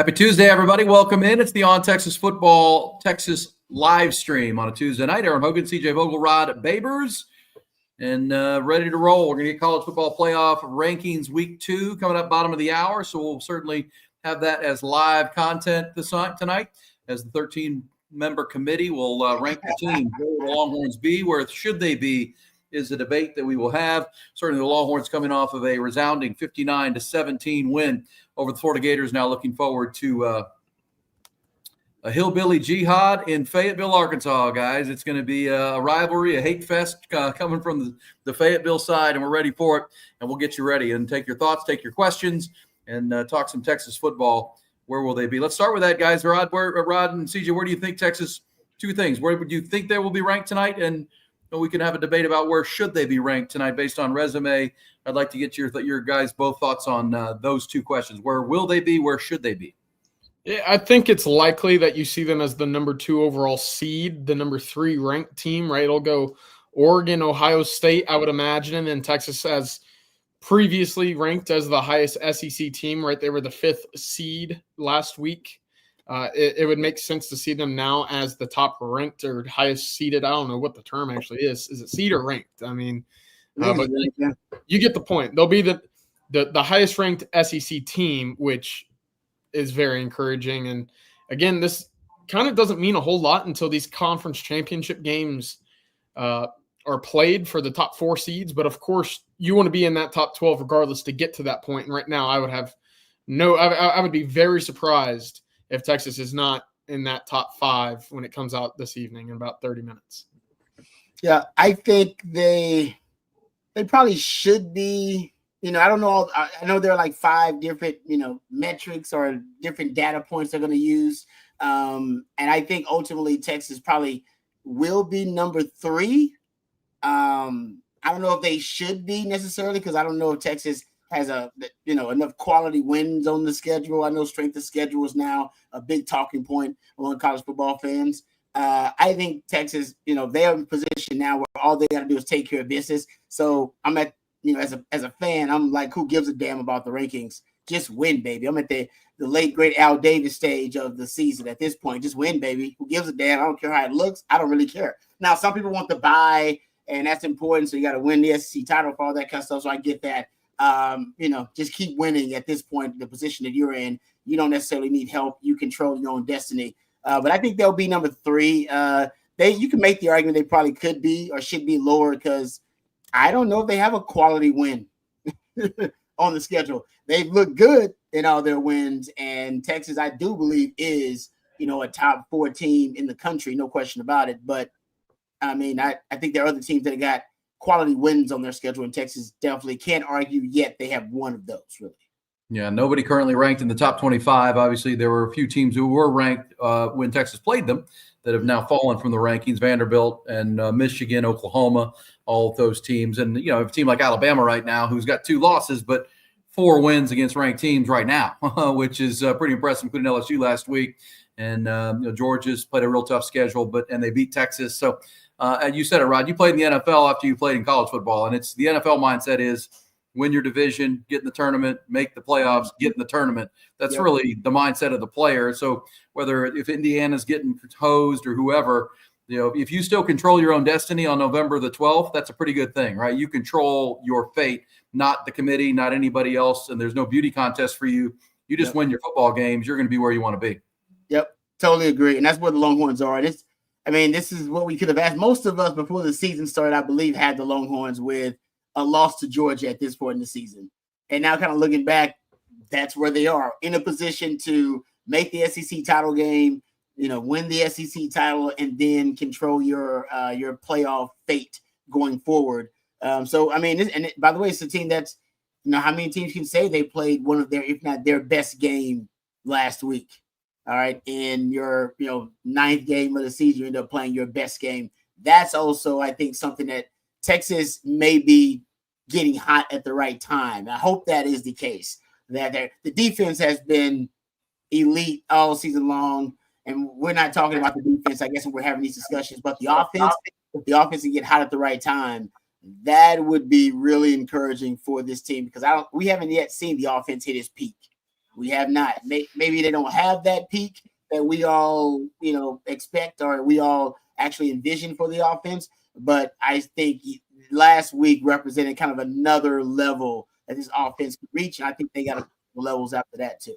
Happy Tuesday, everybody. Welcome in. It's the On Texas Football Texas Livestream on a Tuesday night. Aaron Hogan, CJ Vogelrod, Babers, and ready to roll. We're going to get college football playoff rankings week 2 coming up bottom of the hour, so we'll certainly have that as live content tonight as the 13-member committee will rank the team. Where will the Longhorns be? Where should they be is a debate that we will have. Certainly the Longhorns coming off of a resounding 59-17 win over the Florida Gators, now looking forward to a hillbilly jihad in Fayetteville, Arkansas, guys. It's going to be a rivalry, a hate fest coming from the Fayetteville side, and we're ready for it. And we'll get you ready and take your thoughts, take your questions, and talk some Texas football. Where will they be? Let's start with that, guys. Rod and CJ, where do you think Texas – two things. Where would you think they will be ranked tonight? And we can have a debate about where should they be ranked tonight based on resume. I'd like to get your guys' both thoughts on those two questions. Where will they be? Where should they be? Yeah, I think it's likely that you see them as the number 2 overall seed, the number 3 ranked team, right? It'll go Oregon, Ohio State, I would imagine, and then Texas as previously ranked as the highest SEC team, right? They were the 5th seed last week. It would make sense to see them now as the top ranked or highest seeded. I don't know what the term actually is. Is it seed or ranked? I mean, but you get the point. They'll be the highest ranked SEC team, which is very encouraging. And again, this kind of doesn't mean a whole lot until these conference championship games are played for the top 4 seeds. But of course, you want to be in that top 12 regardless to get to that point. And right now, I would be very surprised if Texas is not in that top 5 when it comes out this evening in about 30 minutes. Yeah, I think they probably should be. I don't know. I know there are like 5 different, metrics or different data points they're going to use. And I think ultimately Texas probably will be number 3. I don't know if they should be necessarily because I don't know if Texas has enough quality wins on the schedule. I know strength of schedule is now a big talking point among college football fans. I think Texas, they're in a position now where all they got to do is take care of business. So I'm at, as a fan, I'm like, who gives a damn about the rankings? Just win, baby. I'm at the late, great Al Davis stage of the season at this point. Just win, baby. Who gives a damn? I don't care how it looks. I don't really care. Now, some people want the bye, and that's important. So you got to win the SEC title for all that kind of stuff. So I get that. Just keep winning at this point, the position that you're in. You don't necessarily need help. You control your own destiny. But I think they'll be number 3. You can make the argument they probably could be or should be lower because I don't know if they have a quality win on the schedule. They've looked good in all their wins, and Texas, I do believe, is a top 4 team in the country, no question about it. But I mean, I think there are other teams that have got quality wins on their schedule, and Texas definitely can't argue yet they have one of those, really. Yeah, nobody currently ranked in the top 25. Obviously, there were a few teams who were ranked when Texas played them that have now fallen from the rankings, Vanderbilt and Michigan, Oklahoma, all of those teams. And, a team like Alabama right now who's got 2 losses but 4 wins against ranked teams right now, which is pretty impressive, including LSU last week. And, Georgia's played a real tough schedule, and they beat Texas. So you said it, Rod, you played in the NFL after you played in college football, and it's the NFL mindset is win your division, get in the tournament, make the playoffs, get in the tournament. That's really the mindset of the player. So if Indiana's getting hosed or whoever, if you still control your own destiny on November the 12th, that's a pretty good thing, right? You control your fate, not the committee, not anybody else, and there's no beauty contest for you. You just win your football games. You're going to be where you want to be. Yep, totally agree. And that's where the Longhorns are. And this is what we could have asked. Most of us before the season started, I believe, had the Longhorns with a loss to Georgia at this point in the season. And now kind of looking back, that's where they are, in a position to make the SEC title game, win the SEC title, and then control your playoff fate going forward. So, I mean, by the way, it's a team that's, how many teams can say they played one of their, if not their best game last week? All right. In your, 9th game of the season, you end up playing your best game. That's also, I think, something that Texas may be getting hot at the right time. I hope that is the case. That the defense has been elite all season long, and we're not talking about the defense, I guess, when we're having these discussions, but the offense, if the offense can get hot at the right time, that would be really encouraging for this team because we haven't yet seen the offense hit its peak. We have not. Maybe they don't have that peak that we all, expect or we all actually envision for the offense. But I think last week represented kind of another level that this offense could reach. And I think they got a couple levels after that too.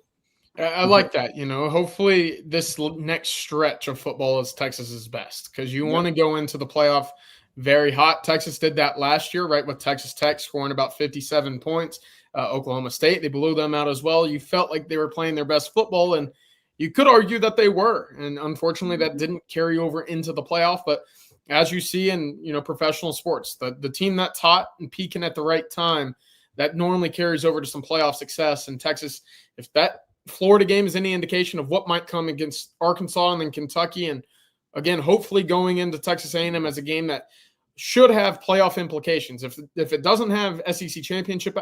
I like that. Hopefully this next stretch of football is Texas's best, because you want to go into the playoff very hot. Texas did that last year, right, with Texas Tech scoring about 57 points. Oklahoma State, they blew them out as well. You felt like they were playing their best football, and you could argue that they were. And unfortunately, that didn't carry over into the playoff. But as you see in professional sports, the team that's hot and peaking at the right time, that normally carries over to some playoff success. And Texas, if that Florida game is any indication of what might come against Arkansas and then Kentucky, and again, hopefully going into Texas A&M as a game that should have playoff implications. If it doesn't have SEC championship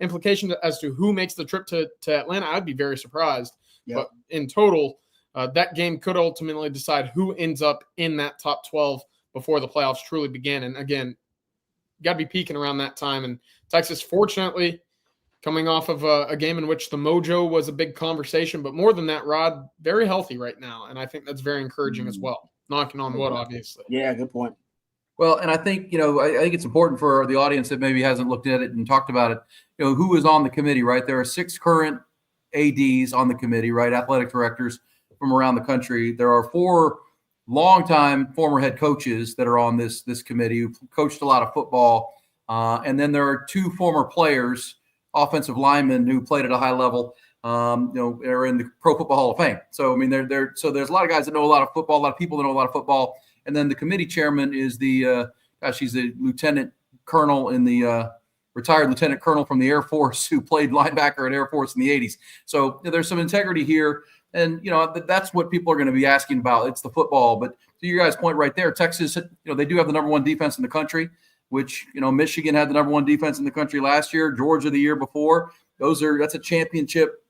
implications as to who makes the trip to Atlanta, I'd be very surprised. Yep. But in total, that game could ultimately decide who ends up in that top 12 before the playoffs truly begin. And again, got to be peaking around that time. And Texas, fortunately, coming off of a game in which the mojo was a big conversation, but more than that, Rod, very healthy right now. And I think that's very encouraging as well. Knocking on wood, obviously. Yeah, good point. Well, and I think, I think it's important for the audience that maybe hasn't looked at it and talked about it, who is on the committee, right? There are 6 current ADs on the committee, right? Athletic directors from around the country. There are 4 longtime former head coaches that are on this committee who coached a lot of football. And then there are 2 former players, offensive linemen who played at a high level, are in the Pro Football Hall of Fame. So, I mean, so there's a lot of guys that know a lot of football, a lot of people that know a lot of football. And then the committee chairman is she's a lieutenant colonel retired lieutenant colonel from the Air Force who played linebacker at Air Force in the 80s. So there's some integrity here. And, that's what people are going to be asking about. It's the football. But to your guys' point right there, Texas, they do have the number 1 defense in the country, which, Michigan had the number 1 defense in the country last year, Georgia the year before. That's a championship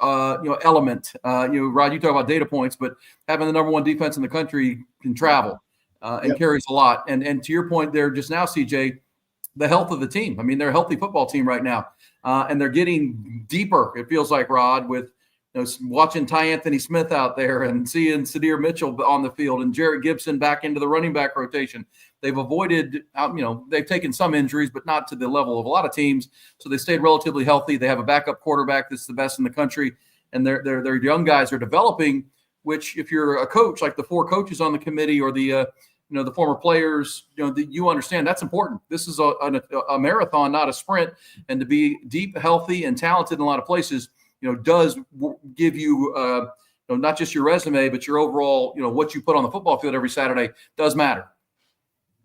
element. Rod, you talk about data points, but having the number 1 defense in the country can travel and carries a lot. And to your point there just now, CJ, the health of the team. I mean, they're a healthy football team right now, and they're getting deeper. It feels like, Rod, with watching Ty Anthony Smith out there and seeing Sadir Mitchell on the field and Jarrett Gibson back into the running back rotation. They've avoided, they've taken some injuries, but not to the level of a lot of teams. So they stayed relatively healthy. They have a backup quarterback that's the best in the country, and their young guys are developing. Which, if you're a coach, like the 4 coaches on the committee or the former players, you understand that's important. This is a marathon, not a sprint, and to be deep, healthy, and talented in a lot of places, does give you, not just your resume, but your overall, what you put on the football field every Saturday does matter.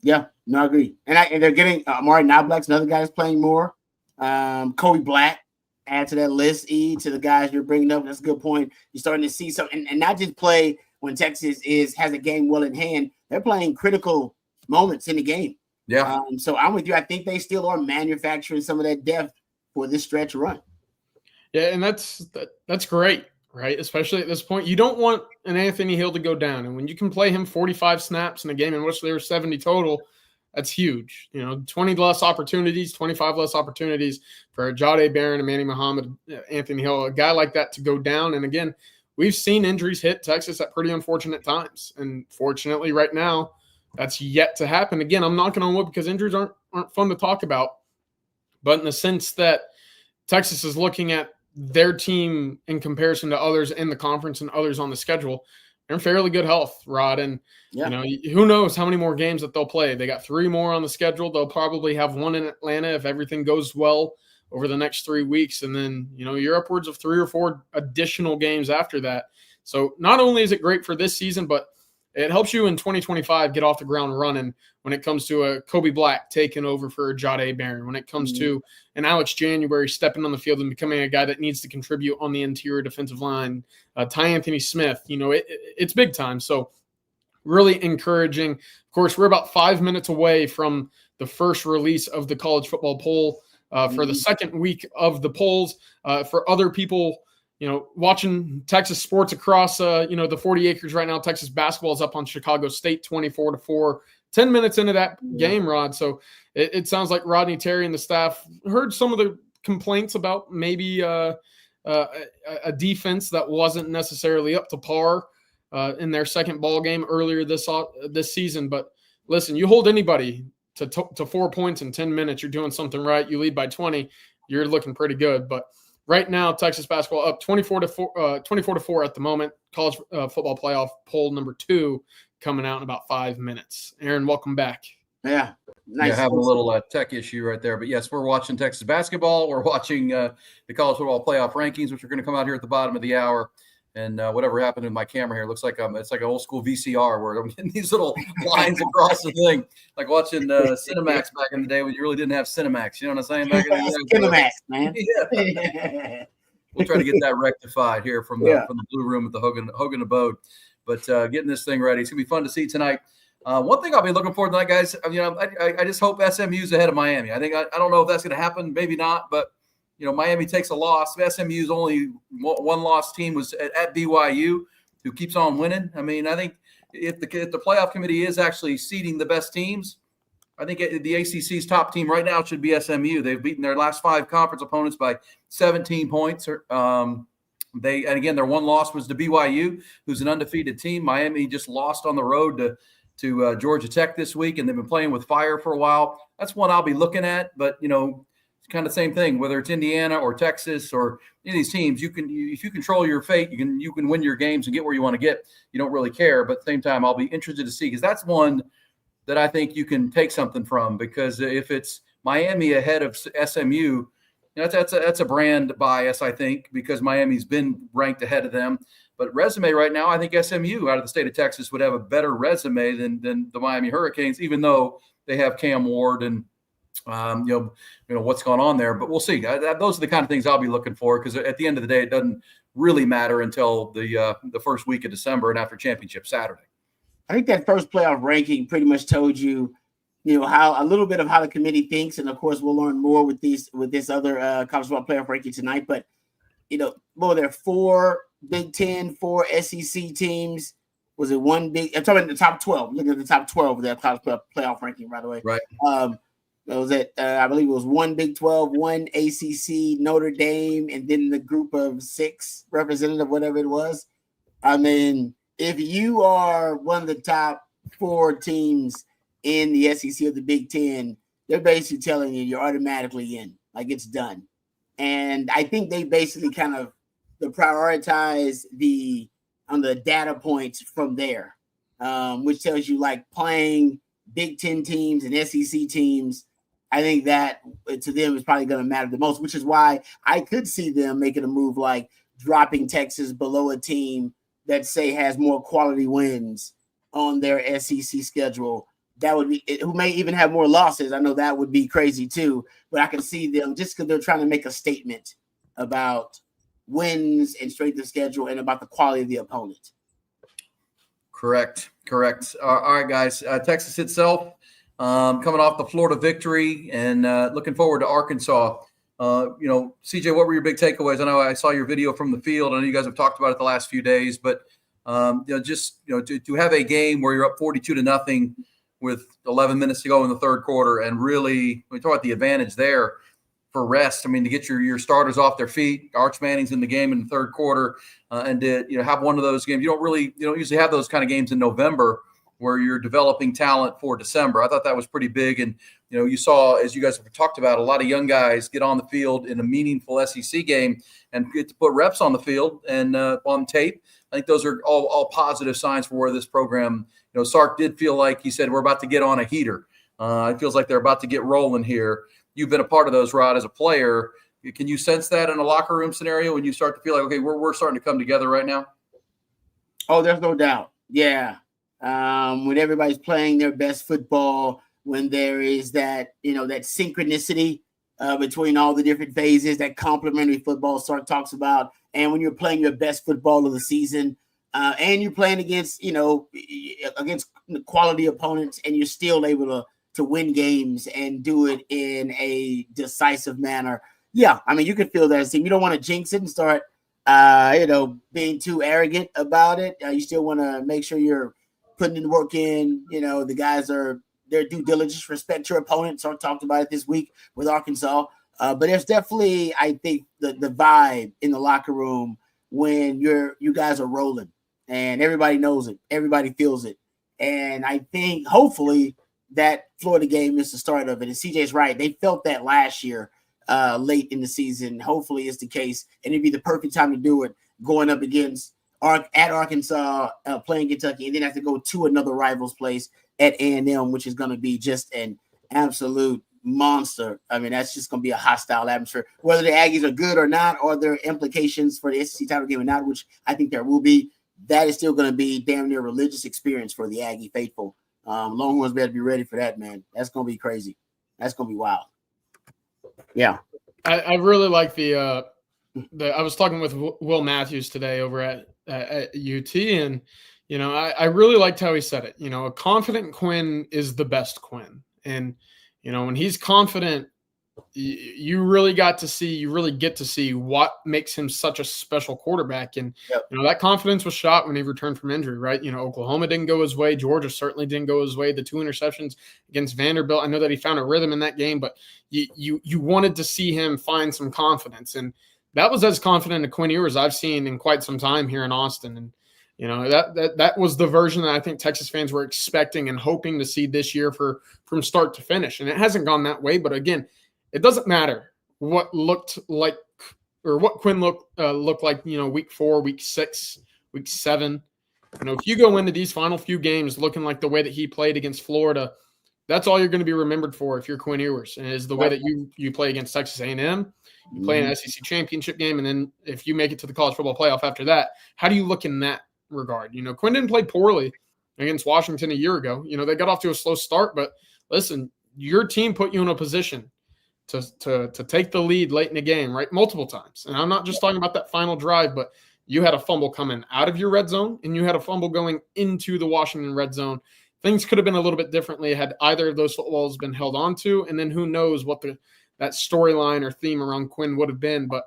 Yeah, no, I agree. And they're getting Amari Knobloch's another guy that's playing more. Kobe Black, add to that list, to the guys you're bringing up. That's a good point. You're starting to see some, and not just play when Texas has a game well in hand. They're playing critical moments in the game. Yeah. So I'm with you. I think they still are manufacturing some of that depth for this stretch run. Yeah, and that's great, right? Especially at this point. You don't want an Anthony Hill to go down. And when you can play him 45 snaps in a game in which there were 70 total, that's huge. 20 less opportunities, 25 less opportunities for Jahdae Barron, Manny Muhammad, Anthony Hill, a guy like that to go down. And again, we've seen injuries hit Texas at pretty unfortunate times. And fortunately right now, that's yet to happen. Again, I'm knocking on wood because injuries aren't fun to talk about. But in the sense that Texas is looking at their team in comparison to others in the conference and others on the schedule, they're in fairly good health, Rod. And, who knows how many more games that they'll play. They got 3 more on the schedule. They'll probably have 1 in Atlanta if everything goes well over the next 3 weeks. And then, you're upwards of 3 or 4 additional games after that. So not only is it great for this season, but it helps you in 2025 get off the ground running when it comes to a Kobe Black taking over for Jahdae Barron, when it comes to an Alex January stepping on the field and becoming a guy that needs to contribute on the interior defensive line, Ty Anthony Smith, it's big time. So really encouraging. Of course, we're about 5 minutes away from the first release of the college football poll for the second week of the polls. For other people, watching Texas sports across, the 40 acres right now, Texas basketball is up on Chicago State 24-4, 10 minutes into that game, Rod. So it sounds like Rodney Terry and the staff heard some of the complaints about maybe a defense that wasn't necessarily up to par in their second ball game earlier this season. But listen, you hold anybody to 4 points in 10 minutes, you're doing something right. You lead by 20, you're looking pretty good. But right now, Texas basketball up 24-4 at the moment. College football playoff poll number 2 coming out in about 5 minutes. Aaron, welcome back. Yeah. Nice. Yeah, having a little tech issue right there. But yes, we're watching Texas basketball. We're watching the college football playoff rankings, which are going to come out here at the bottom of the hour. And whatever happened in my camera here, looks like it's like an old school VCR where I'm getting these little lines across the thing, like watching Cinemax back in the day when you really didn't have Cinemax. You know what I'm saying? Back in the day, Cinemax, man. Yeah. We'll try to get that rectified here from the Blue Room at the Hogan Abode. But getting this thing ready, it's gonna be fun to see tonight. One thing I'll be looking forward to tonight, guys. I just hope SMU's ahead of Miami. I don't know if that's going to happen, maybe not, but Miami takes a loss. SMU's only one loss team was at BYU, who keeps on winning. I mean, I think if the playoff committee is actually seeding the best teams, I think the ACC's top team right now should be SMU. They've beaten their last 5 conference opponents by 17 points. Their one loss was to BYU, who's an undefeated team. Miami just lost on the road to Georgia Tech this week, and they've been playing with fire for a while. That's one I'll be looking at, but it's kind of the same thing, whether it's Indiana or Texas or any of these teams, if you control your fate, you can win your games and get where you want to get. You don't really care, but at the same time, I'll be interested to see, because that's one that I think you can take something from, because if it's Miami ahead of SMU, that's a brand bias, I think, because Miami's been ranked ahead of them. But resume right now, I think SMU out of the state of Texas would have a better resume than the Miami Hurricanes, even though they have Cam Ward and what's going on there. But we'll see. Those are the kind of things I'll be looking for, because at the end of the day, it doesn't really matter until the first week of December and after Championship Saturday. I think that first playoff ranking pretty much told you, how a little bit of how the committee thinks, and of course we'll learn more with this other college football playoff ranking tonight. But there are 4 Big Ten, 4 SEC teams. Was it one big? I'm talking about the top 12. Looking at the top 12 of that college playoff ranking, by the way. Right. Was it? I believe it was 1 Big 12, 1 ACC, Notre Dame, and then the group of 6 representative, whatever it was. I mean, if you are one of the top 4 teams in the SEC or the Big Ten, they're basically telling you you're automatically in, like it's done. And I think they basically kind of prioritize the data points from there, which tells you, like, playing Big Ten teams and SEC teams. I think that to them is probably going to matter the most, which is why I could see them making a move like dropping Texas below a team that, say, has more quality wins on their SEC schedule. That would be, who may even have more losses. I know that would be crazy too, but I can see them, just because they're trying to make a statement about wins and strength of schedule and about the quality of the opponent. Correct. All right, guys. Texas itself coming off the Florida victory and looking forward to Arkansas. CJ, what were your big takeaways? I know I saw your video from the field. I know you guys have talked about it the last few days, but to have a game where you're up 42-0 with 11 minutes to go in the third quarter, and really, we talk about the advantage there for rest. I mean, to get your starters off their feet. Arch Manning's in the game in the third quarter, and to have one of those games. You don't usually have those kind of games in November where you're developing talent for December. I thought that was pretty big, and you saw, as you guys have talked about, a lot of young guys get on the field in a meaningful SEC game and get to put reps on the field and on tape. I think those are all positive signs for where this program. Sark did feel like he said we're about to get on a heater. It feels like they're about to get rolling here. You've been a part of those, Rod, as a player. Can you sense that in a locker room scenario when you start to feel like, okay, we're starting to come together right now? Oh, there's no doubt. Yeah. When everybody's playing their best football, when there is that, that synchronicity between all the different phases, that complementary football Sark talks about, and when you're playing your best football of the season, and you're playing against quality opponents, and you're still able to win games and do it in a decisive manner. Yeah, I mean, you can feel that as a team. You don't want to jinx it and start, being too arrogant about it. You still want to make sure you're putting the work in. The guys are their due diligence, respect your opponents. Sark talked about it this week with Arkansas. But there's definitely, I think, the vibe in the locker room when you guys are rolling and everybody knows it, everybody feels it. And I think hopefully that Florida game is the start of it. And CJ's right. They felt that last year late in the season. Hopefully it's the case. And it'd be the perfect time to do it, going up against at Arkansas, playing Kentucky, and then have to go to another rival's place at A&M, which is going to be just an absolute monster. I mean, that's just going to be a hostile atmosphere. Whether the Aggies are good or not, or there are implications for the SEC title game or not, which I think there will be, that is still going to be damn near religious experience for the Aggie faithful. Longhorns better be ready for that, man. That's going to be crazy. That's going to be wild. Yeah. I really like I was talking with Will Matthews today over at UT, and I really liked how he said it. A confident Quinn is the best Quinn, and when he's confident, you really get to see what makes him such a special quarterback. And that confidence was shot when he returned from injury, right? Oklahoma didn't go his way, Georgia certainly didn't go his way. The 2 interceptions against Vanderbilt, I know that he found a rhythm in that game, but you wanted to see him find some confidence, and that was as confident a Quinn Ewers I've seen in quite some time here in Austin. And that was the version that I think Texas fans were expecting and hoping to see this year from start to finish. And it hasn't gone that way. But again, it doesn't matter what looked like or what Quinn looked like, week 4, week 6, week 7. If you go into these final few games looking like the way that he played against Florida, that's all you're going to be remembered for if you're Quinn Ewers, and is the way that you play against Texas A&M. You play an SEC championship game, and then if you make it to the college football playoff after that, how do you look in that regard? Quinn didn't play poorly against Washington a year ago. They got off to a slow start, but listen, your team put you in a position to take the lead late in the game, right? Multiple times. And I'm not just talking about that final drive, but you had a fumble coming out of your red zone, and you had a fumble going into the Washington red zone. Things could have been a little bit differently had either of those footballs been held onto, and then who knows what that storyline or theme around Quinn would have been. But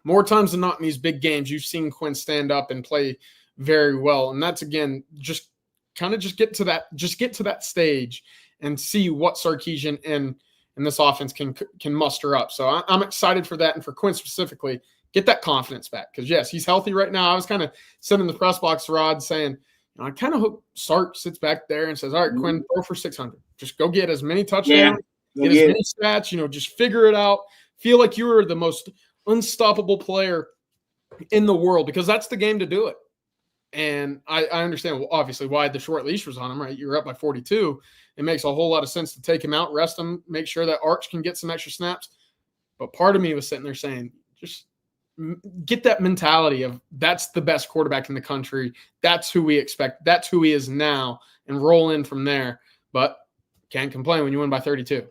more times than not in these big games, you've seen Quinn stand up and play very well. And that's, again, just get to that stage and see what Sarkisian and this offense can muster up. So I'm excited for that. And for Quinn specifically, get that confidence back. Because, yes, he's healthy right now. I was kind of sitting in the press box, Rod, saying, I kind of hope Sark sits back there and says, all right, Quinn, throw for 600. Just go get as many touchdowns. Get as many stats, just figure it out. Feel like you are the most unstoppable player in the world, because that's the game to do it. And I understand, obviously, why the short leash was on him, right? You're up by 42. It makes a whole lot of sense to take him out, rest him, make sure that Arch can get some extra snaps. But part of me was sitting there saying, just get that mentality of that's the best quarterback in the country. That's who we expect. That's who he is now, and roll in from there. But can't complain when you win by 32.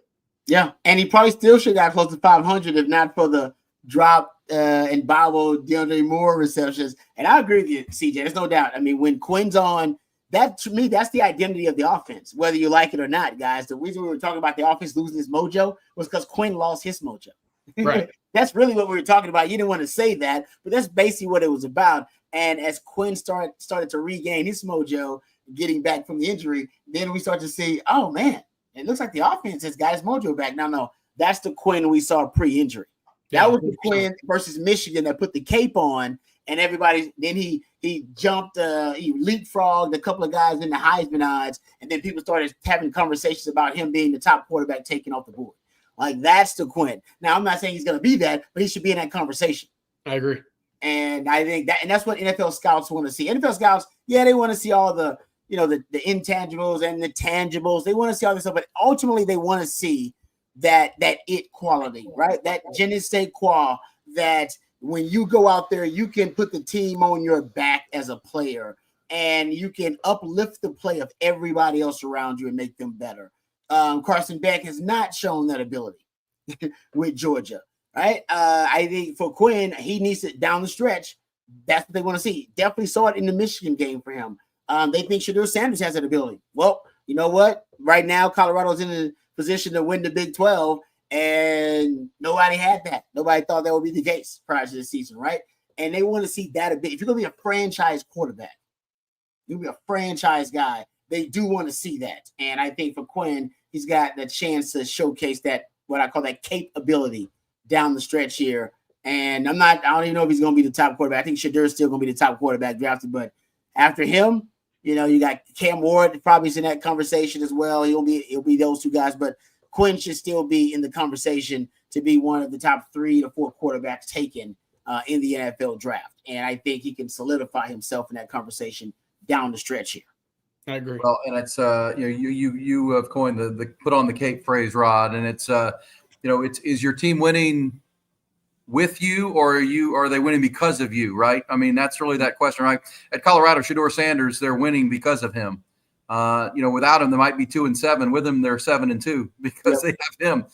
Yeah, and he probably still should have got close to 500 if not for the drop and Bible DeAndre Moore receptions. And I agree with you, CJ. There's no doubt. I mean, when Quinn's on, that to me, that's the identity of the offense, whether you like it or not, guys. The reason we were talking about the offense losing its mojo was because Quinn lost his mojo. Right. That's really what we were talking about. You didn't want to say that, but that's basically what it was about. And as Quinn started to regain his mojo, getting back from the injury, then we start to see, oh man, it looks like the offense has got his mojo back. No, that's the Quinn we saw pre-injury. That was the Quinn versus Michigan that put the cape on, and everybody. Then he jumped, he leapfrogged a couple of guys in the Heisman odds, and then people started having conversations about him being the top quarterback taken off the board. Like, that's the Quinn. Now, I'm not saying he's going to be that, but he should be in that conversation. I agree. And I think that's what NFL scouts want to see. NFL scouts, they want to see all the intangibles and the tangibles. They want to see all this stuff, but ultimately they want to see that it quality, right? That je ne sais quoi, that when you go out there, you can put the team on your back as a player, and you can uplift the play of everybody else around you and make them better. Carson Beck has not shown that ability with Georgia, right? I think for Quinn, he needs it down the stretch. That's what they want to see. Definitely saw it in the Michigan game for him. They think Shedeur Sanders has that ability. Well, you know what? Right now, Colorado's in a position to win the Big 12, and nobody had that. Nobody thought that would be the case prior to the season, right? And they want to see that a bit. If you're going to be a franchise quarterback, you'll be a franchise guy. They do want to see that. And I think for Quinn, he's got the chance to showcase that what I call that capability down the stretch here. And I don't even know if he's going to be the top quarterback. I think Shedur's still going to be the top quarterback drafted, but after him, you got Cam Ward probably in that conversation as well. It'll be those two guys, but Quinn should still be in the conversation to be one of the top 3 to 4 quarterbacks taken in the NFL draft. And I think he can solidify himself in that conversation down the stretch here. I agree. Well, and it's you have coined the put on the cape phrase, Rod, and it's is your team winning with you, or are they winning because of you, right? I mean, that's really that question, right? At Colorado, Shedeur Sanders, they're winning because of him. Without him, they might be 2-7. With him, they're 7-2 because they have him.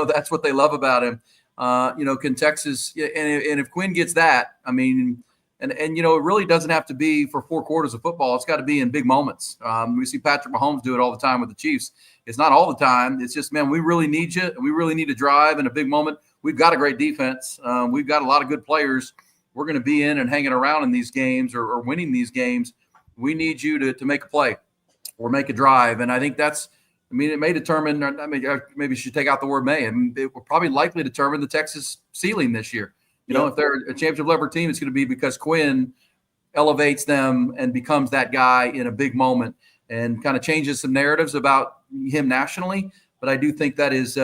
That's what they love about him. Can Texas and if Quinn gets that, I mean, and it really doesn't have to be for 4 quarters of football. It's got to be in big moments. We see Patrick Mahomes do it all the time with the Chiefs. It's not all the time. It's just, man, we really need you, and we really need to drive in a big moment. We've got a great defense. We've got a lot of good players. We're going to be in and hanging around in these games or winning these games. We need you to make a play or make a drive. And I think it may determine, maybe you should take out the word may. It will probably likely determine the Texas ceiling this year. If they're a championship level team, it's going to be because Quinn elevates them and becomes that guy in a big moment and kind of changes some narratives about him nationally. But I do think that is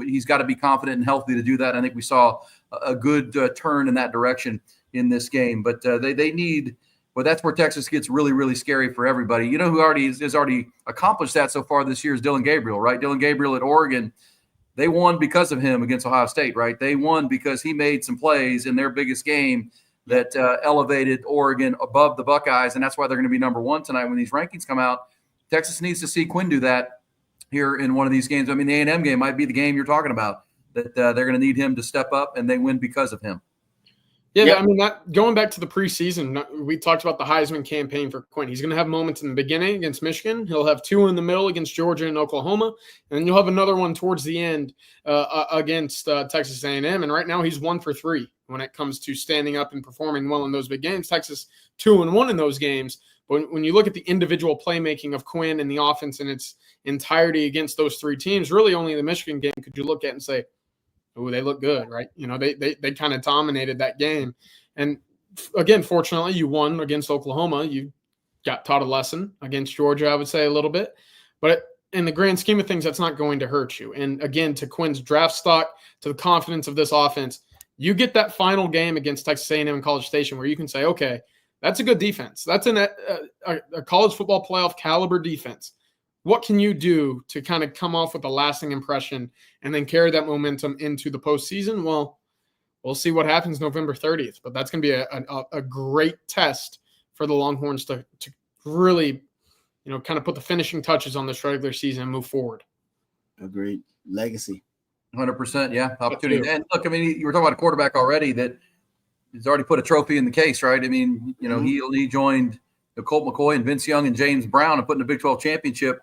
he's got to be confident and healthy to do that. I think we saw a good turn in that direction in this game. But they need – well, that's where Texas gets really, really scary for everybody. Who has already accomplished that so far this year is Dylan Gabriel, right? Dylan Gabriel at Oregon, they won because of him against Ohio State, right? They won because he made some plays in their biggest game that elevated Oregon above the Buckeyes, and that's why they're going to be number 1 tonight when these rankings come out. Texas needs to see Quinn do that here in one of these games. I mean, the A&M game might be the game you're talking about, that they're going to need him to step up, and they win because of him. Yeah, Yep. I mean, going back to the preseason, we talked about the Heisman campaign for Quinn. He's going to have moments in the beginning against Michigan. He'll have 2 in the middle against Georgia and Oklahoma, and then you'll have another one towards the end against Texas A&M. And right now he's 1 for 3 when it comes to standing up and performing well in those big games. Texas 2-1 in those games. But when you look at the individual playmaking of Quinn and the offense in its entirety against those 3 teams, really only the Michigan game could you look at and say, oh, they look good, right? They kind of dominated that game. And again, fortunately, you won against Oklahoma. You got taught a lesson against Georgia, I would say a little bit. But in the grand scheme of things, that's not going to hurt you. And again, to Quinn's draft stock, to the confidence of this offense, you get that final game against Texas A&M in College Station where you can say, okay, that's a good defense. That's a college football playoff caliber defense. What can you do to kind of come off with a lasting impression and then carry that momentum into the postseason? Well, we'll see what happens November 30th, but that's going to be a great test for the Longhorns to really, kind of put the finishing touches on this regular season and move forward. Agreed. Legacy. 100%, yeah, opportunity. And look, I mean, you were talking about a quarterback already that he's already put a trophy in the case, right? I mean, he joined Colt McCoy and Vince Young and James Brown and putting the Big 12 championship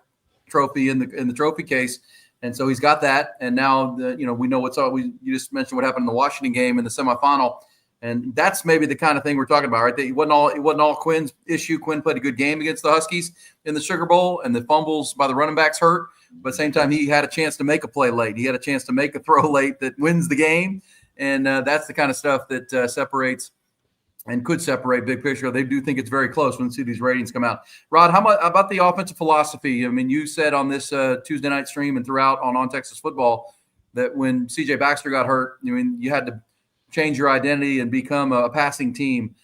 trophy in the trophy case. And so he's got that. And now, we know what's up. You just mentioned what happened in the Washington game in the semifinal. And that's maybe the kind of thing we're talking about, right? It wasn't all Quinn's issue. Quinn played a good game against the Huskies in the Sugar Bowl, and the fumbles by the running backs hurt. But at the same time, he had a chance to make a play late. He had a chance to make a throw late that wins the game. And that's the kind of stuff that separates and could separate big picture. They do think it's very close when you see these ratings come out. Rod, how about the offensive philosophy? I mean, you said on this Tuesday night stream and throughout on Texas Football that when C.J. Baxter got hurt, you had to change your identity and become a passing team.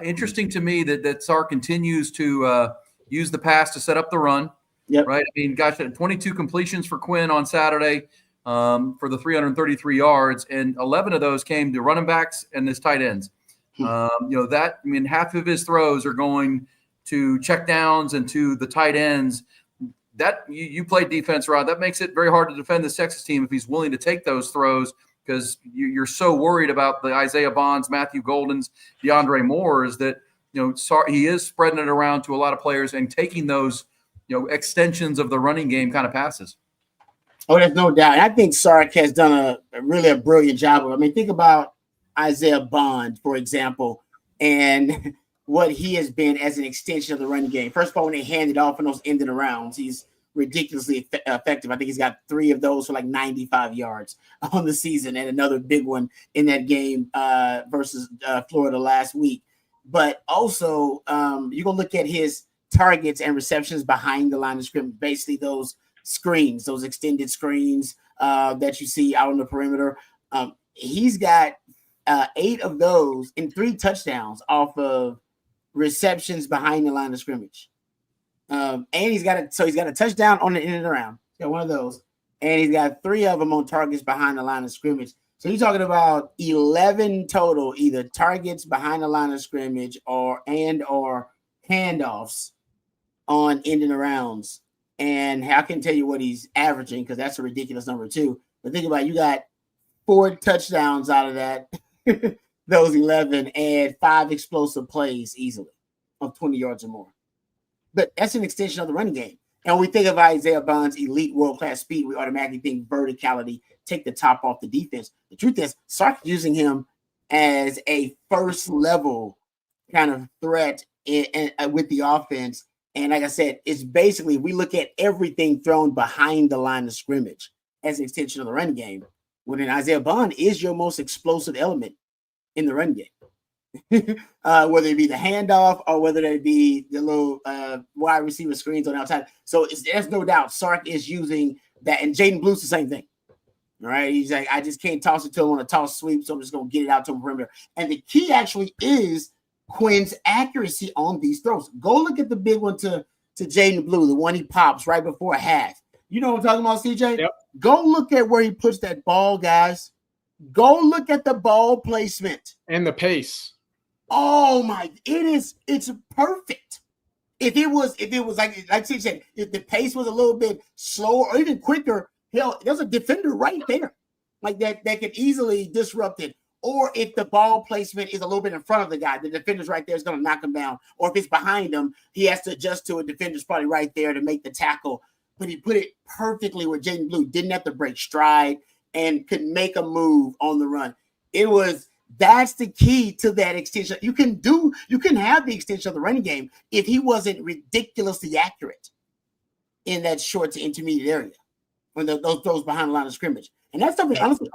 Interesting to me that Sark continues to use the pass to set up the run. Yep. Right. I mean, gosh, 22 completions for Quinn on Saturday for the 333 yards, and 11 of those came to running backs and his tight ends. Half of his throws are going to check downs and to the tight ends. That you play defense, Rod. That makes it very hard to defend this Texas team if he's willing to take those throws, because you're so worried about the Isaiah Bonds, Matthew Goldens, DeAndre Moores that he is spreading it around to a lot of players and taking those extensions of the running game kind of passes. Oh, there's no doubt. And I think Sark has done a really brilliant job of it. I mean, think about Isaiah Bond, for example, and what he has been as an extension of the running game. First of all, when they hand it off in those ending arounds, he's ridiculously effective. I think he's got 3 of those for like 95 yards on the season, and another big one in that game versus Florida last week. But also, you're going to look at his targets and receptions behind the line of scrimmage, basically those screens, those extended screens that you see out on the perimeter. He's got 8 of those and 3 touchdowns off of receptions behind the line of scrimmage. And he's got a touchdown on the in and around. He's got one of those. And he's got 3 of them on targets behind the line of scrimmage. So you're talking about 11 total, either targets behind the line of scrimmage or handoffs on in and arounds. And I can tell you what he's averaging, because that's a ridiculous number too. But think about it, you got 4 touchdowns out of that, those 11, and 5 explosive plays easily of 20 yards or more. But that's an extension of the running game. And when we think of Isaiah Bond's elite world-class speed, we automatically think verticality, take the top off the defense. The truth is, Sark's using him as a first-level kind of threat with the offense. And like I said, it's basically, we look at everything thrown behind the line of scrimmage as an extension of the run game. Well, then Isaiah Bond is your most explosive element in the run game. Whether it be the handoff or whether it be the little wide receiver screens on the outside. So there's no doubt Sark is using that. And Jaden Blue's the same thing. All right. He's like, I just can't toss it to him on a toss sweep, so I'm just going to get it out to him perimeter. And the key actually is Quinn's accuracy on these throws. Go look at the big one to Jaden Blue, the one he pops right before half. You know what I'm talking about, CJ? Yep. Go look at where he puts that ball, guys. Go look at the ball placement. And the pace. Oh my, it's perfect. If it was like Steve said, if the pace was a little bit slower or even quicker, hell, there's a defender right there like that could easily disrupt it. Or if the ball placement is a little bit in front of the guy, the defender's right there is going to knock him down. Or if it's behind him, he has to adjust to a defender's probably right there to make the tackle. But he put it perfectly where Jaden Blue didn't have to break stride and could make a move on the run. That's the key to that extension. You can have the extension of the running game if he wasn't ridiculously accurate in that short to intermediate area when those throws behind the line of scrimmage. And that's something, honestly,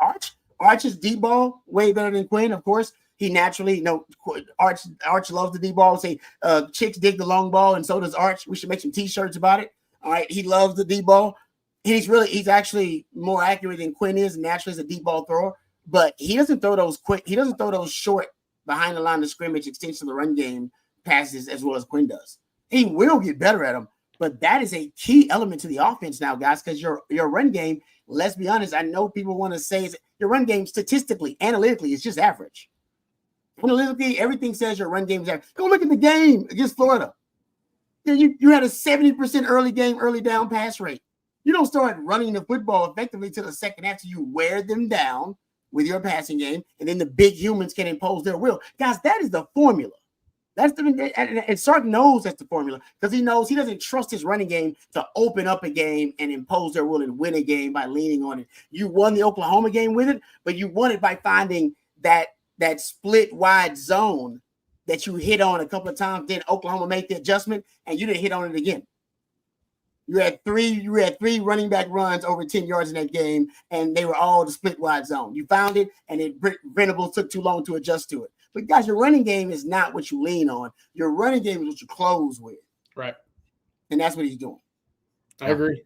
Arch's deep ball way better than Quinn, of course. He naturally, Arch loves the deep ball. Say chicks dig the long ball, and so does Arch. We should make some t-shirts about it. All right. He loves the deep ball. He's actually more accurate than Quinn is, naturally as a deep ball thrower. But he doesn't throw those quick. He doesn't throw those short behind the line of scrimmage extension of the run game passes as well as Quinn does. He will get better at them, but that is a key element to the offense now, guys, because your run game, let's be honest, I know people want to say your run game statistically, analytically, is just average. Analytically, everything says your run game is average. Go look at the game against Florida. You had a 70% early down pass rate. You don't start running the football effectively till the second half, so you wear them down with your passing game, and then the big humans can impose their will. Guys, that is the formula. And Sark knows that's the formula because he knows he doesn't trust his running game to open up a game and impose their will and win a game by leaning on it. You won the Oklahoma game with it, but you won it by finding that split wide zone that you hit on a couple of times. Then Oklahoma made the adjustment, and you didn't hit on it again. You had three running back runs over 10 yards in that game, and they were all the split wide zone. You found it, and Venables took too long to adjust to it. But guys, your running game is not what you lean on. Your running game is what you close with. Right. And that's what he's doing. I agree.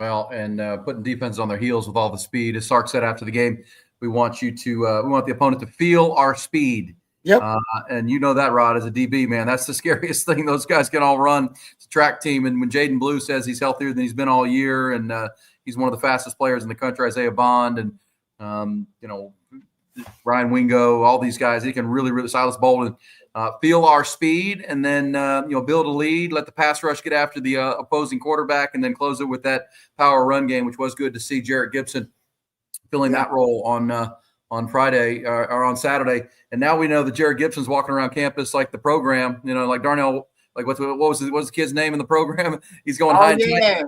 Well, and putting defense on their heels with all the speed. As Sark said after the game, we want the opponent to feel our speed. Yep. And you know that, Rod, as a DB, man, that's the scariest thing. Those guys can all run. It's a track team. And when Jaden Blue says he's healthier than he's been all year, and he's one of the fastest players in the country, Isaiah Bond, and, Ryan Wingo, all these guys, he can really, Silas Bolden, feel our speed and then, build a lead, let the pass rush get after the opposing quarterback, and then close it with that power run game, which was good to see Jarrett Gibson filling that role on Friday or on Saturday. And now we know that Jared Gibson's walking around campus like the program, like Darnell, like what was the kid's name in the program? He's going high and tight.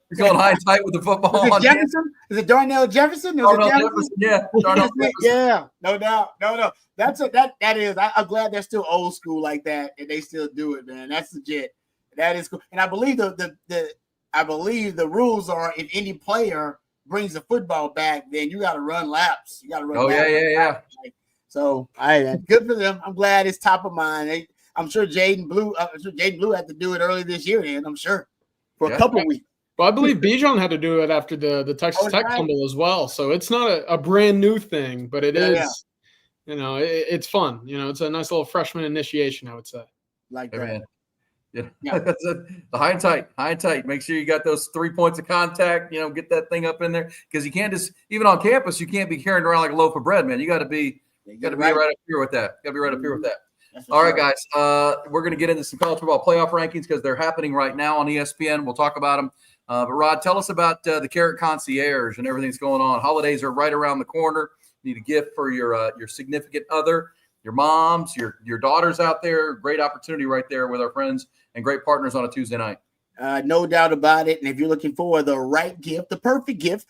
He's going high and tight with the football. Is it Jefferson? Is it Darnell Jefferson? Darnell Jefferson, yeah. Darnell Jefferson. Yeah, no doubt. No. I'm glad they're still old school like that and they still do it, man. That's legit. That is cool. And I believe the I believe the rules are if any player brings the football back, then you got to run laps. You got to run. Oh, laps. yeah. So, good for them. I'm glad it's top of mind. I'm sure Jaden Blue had to do it early this year. Then I'm sure for a couple weeks. Well, I believe Bijan had to do it after the Texas Tech fumble as well. So it's not a brand new thing, but it is. You know, it's fun. You know, it's a nice little freshman initiation, I would say. Like hey, that. Man. Yeah. That's it. The high and tight. Make sure you got those 3 points of contact, get that thing up in there. Because you can't just, even on campus, you can't be carrying around like a loaf of bread, man. You got to be right up here with that. All right, guys. We're going to get into some college football playoff rankings because they're happening right now on ESPN. We'll talk about them. But Rod, tell us about the Carrot Concierge and everything that's going on. Holidays are right around the corner. You need a gift for your significant other, your moms, your daughters out there. Great opportunity right there with our friends and great partners on a Tuesday night. No doubt about it. And if you're looking for the right gift, the perfect gift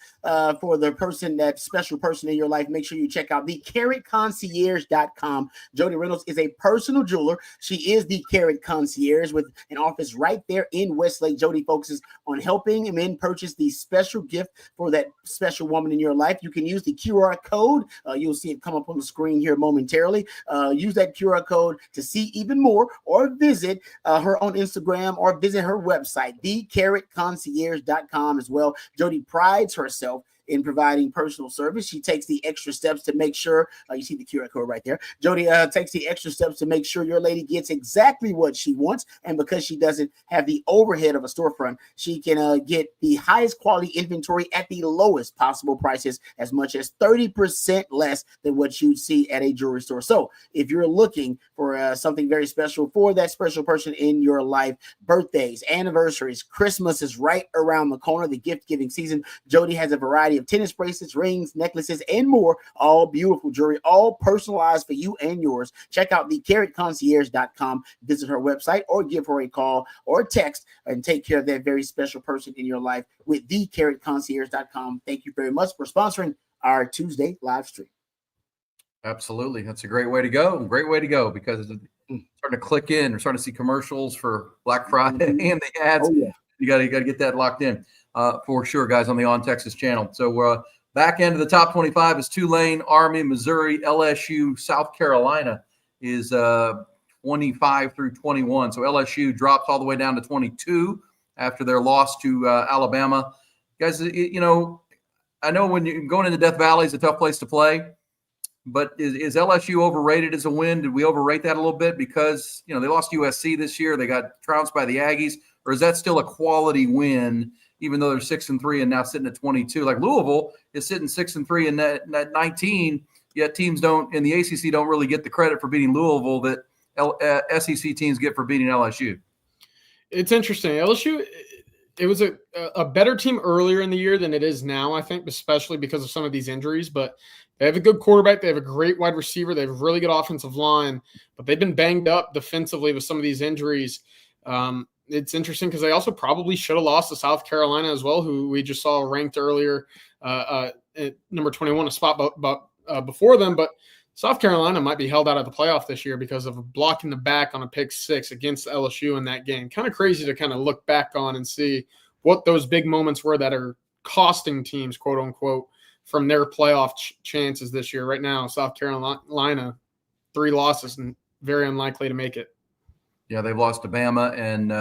for the person, that special person in your life, make sure you check out the carrotconcierge.com. Jody Reynolds is a personal jeweler. She is the Carrot Concierge with an office right there in Westlake. Jody focuses on helping men purchase the special gift for that special woman in your life. You can use the QR code. You'll see it come up on the screen here momentarily. Use that QR code to see even more, or visit her on Instagram, or visit her website, thecarrotconcierge.com as well. Jody prides herself in providing personal service. She takes the extra steps to make sure, you see the QR code right there. Jody takes the extra steps to make sure your lady gets exactly what she wants. And because she doesn't have the overhead of a storefront, she can get the highest quality inventory at the lowest possible prices, as much as 30% less than what you'd see at a jewelry store. So if you're looking for something very special for that special person in your life, birthdays, anniversaries, Christmas is right around the corner, the gift-giving season. Jody has a variety of tennis bracelets, rings, necklaces, and more, all beautiful jewelry, all personalized for you and yours. Check out the carrotconcierge.com, visit her website, or give her a call or text and take care of that very special person in your life with the carrotconcierge.com. Thank you very much for sponsoring our Tuesday live stream. Absolutely. That's a great way to go. Because it's starting to click in. We're starting to see commercials for Black Friday and the ads. You got to get that locked in. For sure, guys, on the On Texas channel. So back end of the top 25 is Tulane, Army, Missouri, LSU, South Carolina is 25 through 21. So LSU drops all the way down to 22 after their loss to Alabama. Guys, I know when you're going into Death Valley is a tough place to play, but is LSU overrated as a win? Did we overrate that a little bit because, they lost USC this year? They got trounced by the Aggies. Or is that still a quality win, even though they're 6-3 and now sitting at 22? Like Louisville is sitting 6-3 and at 19, yet teams in the ACC don't really get the credit for beating Louisville that SEC teams get for beating LSU. It's interesting. LSU, it was a better team earlier in the year than it is now, I think, especially because of some of these injuries. But they have a good quarterback. They have a great wide receiver. They have a really good offensive line. But they've been banged up defensively with some of these injuries. It's interesting because they also probably should have lost to South Carolina as well, who we just saw ranked earlier at number 21, a spot before them. But South Carolina might be held out of the playoff this year because of blocking the back on a pick six against LSU in that game. Kind of crazy to kind of look back on and see what those big moments were that are costing teams, quote unquote, from their playoff chances this year. Right now, South Carolina, 3 losses and very unlikely to make it. Yeah, they've lost to Bama and